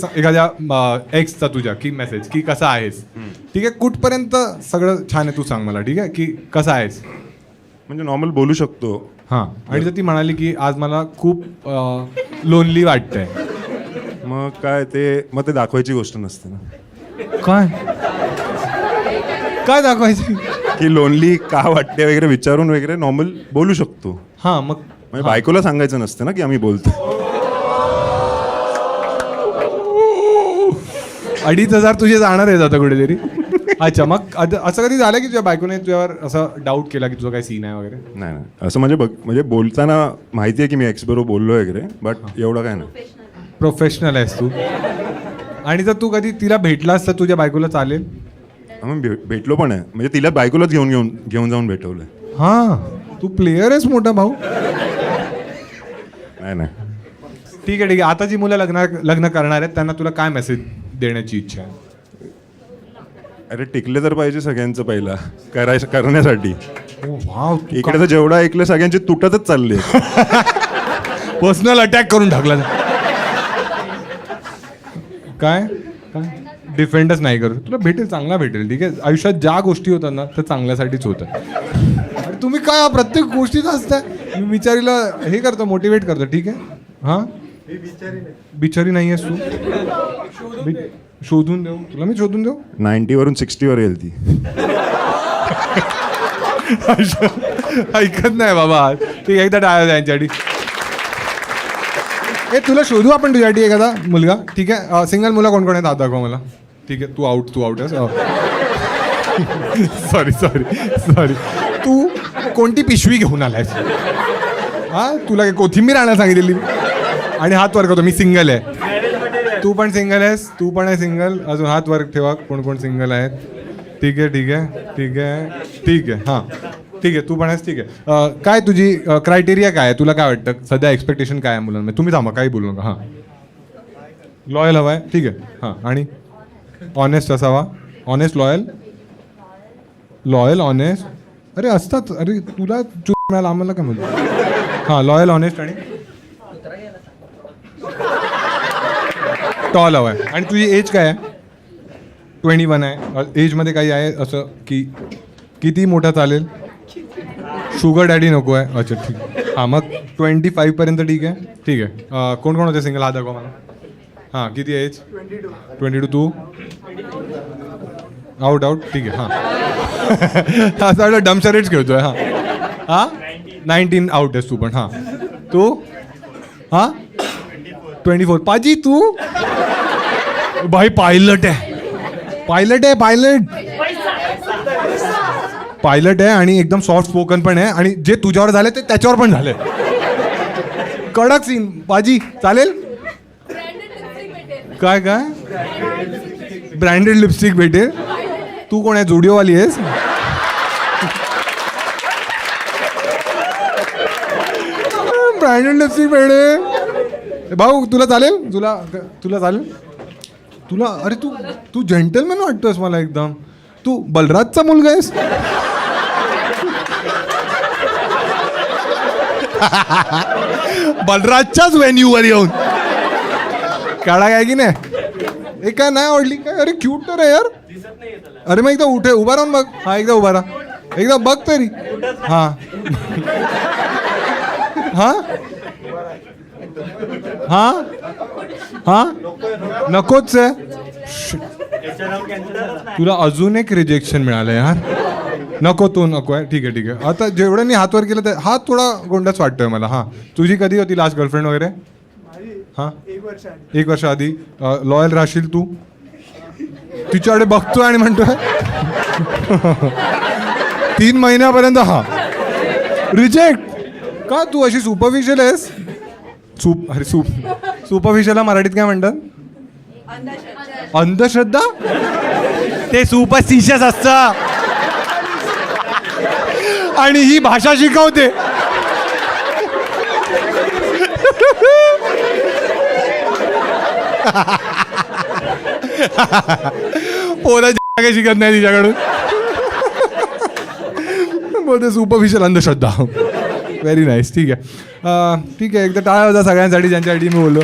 एक्सचा तुझ्या की मेसेज की कसा आहेस. ठीक आहे कुठपर्यंत सगळं छान आहे तू सांग मला. ठीक आहे की कसा आहेस म्हणजे नॉर्मल बोलू शकतो. हां आणि जर ती म्हणाली की आज मला खूप लोनली वाटतंय मग काय ते दाखवायची गोष्ट नसते ना. काय दाखवायची? की लोनली का वाटते वगैरे विचारून वगैरे नॉर्मल बोलू शकतो. हां मग म्हणजे बायकोला सांगायचं नसतं ना की आम्ही बोलतो. 2,500 तुझे जाणार आहेत आता कुठेतरी. अच्छा मग असं कधी झालं की तुझ्या बायकोने तुझ्यावर असं डाऊट केला की तुझा काय सीन आहे वगैरे? नाही असं म्हणजे बोलताना माहिती आहे की मी एक्स बरोबर बोललो वगैरे बट एवढं काय नाही. प्रोफेशनल आहेस तू. आणि जर तू कधी तिला भेटलास तर तुझ्या बायकोला चालेल? मग भेटलो पण आहे म्हणजे तिला बायकोलाच घेऊन जाऊन भेटवलंय. हां तू प्लेयर आहेस मोठा भाऊ. नाही ठीक आहे आता जी मुलं लग्न करणार आहेत त्यांना तुला काय मेसेज देण्याची इच्छा आहे? अरे टिकले तर पाहिजे सगळ्यांचं पहिला करण्यासाठी. वाव इकडे तर जेवढं ऐकलं सगळ्यांचे तुटतच चालले. पर्सनल अटॅक करून टाकला. काय काय डिफेंडच नाही करू. तुला भेटेल, चांगला भेटेल. ठीक आहे, आयुष्यात ज्या गोष्टी होतात ना त्या चांगल्यासाठीच होतात. अरे तुम्ही काय प्रत्येक गोष्टीत असताय. मी बिचारीला हे करतो, मोटिवेट करतो. ठीक आहे, हां बिचारी नाही आहेस तू. शोधून देऊ तुला, मी शोधून देऊ. 90 वरून 60 वर येईल ती. ऐकत नाही बाबा. ठीक आहे, एकदा टाळा त्यांच्यासाठी. ए तुला शोधू आपण तुझ्यासाठी एखादा मुलगा. ठीक आहे, सिंगल मुलं कोण कोण आहेत हात दाखवा मला. ठीक आहे, तू आउट आहेस. सॉरी तू कोणती पिशवी घेऊन आलायस? हां, तुला काय कोथिंबीर आणायला सांगितलेली? आणि हात वर करतो, मी सिंगल आहे. तू पण सिंगल आहेस, तू पण आहे सिंगल. अजून हात वर ठेवा, कोण कोण सिंगल आहेत. ठीक आहे ठीक आहे ठीक आहे ठीक आहे हां ठीक आहे, तू पण आहेस. ठीक आहे, काय तुझी क्रायटेरिया काय आहे? तुला काय वाटतं सध्या एक्सपेक्टेशन काय आहे मुलांमध्ये? तुम्ही थांबा, काही बोलू नका. हां, लॉयल हवा आहे. ठीक आहे, हां. आणि ऑनेस्ट असावा. Honest, loyal honest. अरे असतात. अरे तुला चूक मिळाला, आम्हाला काय म्हणतो. हां, लॉयल ऑनेस्ट आणि टॉल हवा आहे. आणि तुझी एज काय आहे? 21 आहे. एजमध्ये काही आहे असं की किती मोठा चालेल? शुगर डॅडी नको आहे. अच्छा ठीक आहे, हां. मग 25 पर्यंत ठीक आहे. ठीक आहे, कोण कोण होते सिंगल हात दाखवा मला. हां, किती एज? 22. तू आउट. ठीक आहे, हां. असं वाटलं डमशरेट खेळतोय. हां 19 आउट आहेस तू पण. हां, तू हां 24. पाजी तू भाई पायलट आहे आणि एकदम सॉफ्ट स्पोकन पण आहे. आणि जे तुझ्यावर झालं ते त्याच्यावर पण झालंय. कडक सीन. पाजी चालेल काय? ब्रँडेड लिपस्टिक भेटेल. तू कोण आहे, जुडिओवाली आहेस? ब्रँडेड लिपस्टिक भेटेल भाऊ. तुला चालेल? तुला चालेल? तुला अरे तू जेंटलमॅन वाटतोस मला एकदम. तू बलराजचा मुलगा आहेस? बलराजच्याच व्हेन्यूवर येऊन काढा काय की नाही? हे काय नाही आवडली काय? अरे क्यूट तर आहे यार. अरे मग एकदा उभा राहून बघ. हा, एकदा उभा राहा, एकदा बघ तरी. हां हां हां हां नकोच आहे. तुला अजून एक रिजेक्शन मिळालं यार. नको, तो नको आहे. ठीक आहे. आता जेवढ्यांनी हात वर केलं ते हात थोडा गोंडाच वाटतोय मला. हां, तुझी कधी होती लास्ट गर्लफ्रेंड वगैरे? हां, 1 वर्ष आधी. लॉयल राहशील तू? तिच्याकडे बघतोय आणि म्हणतोय 3 महिन्यापर्यंत. हां, रिजेक्ट का? तू अशी सुपरफिशियल आहेस? सुपरफिशियलला मराठीत काय म्हणतात? अंधश्रद्धा. ते सुपरस्टिशियस असतं आणि ही भाषा शिकवते. पोरं काही शिकत नाही तिच्याकडून. बोलते सुपरफिशियल अंधश्रद्धा. Very nice. ठीक आहे, एकदा टाळा होता सगळ्यांसाठी ज्यांच्यासाठी मी बोललो.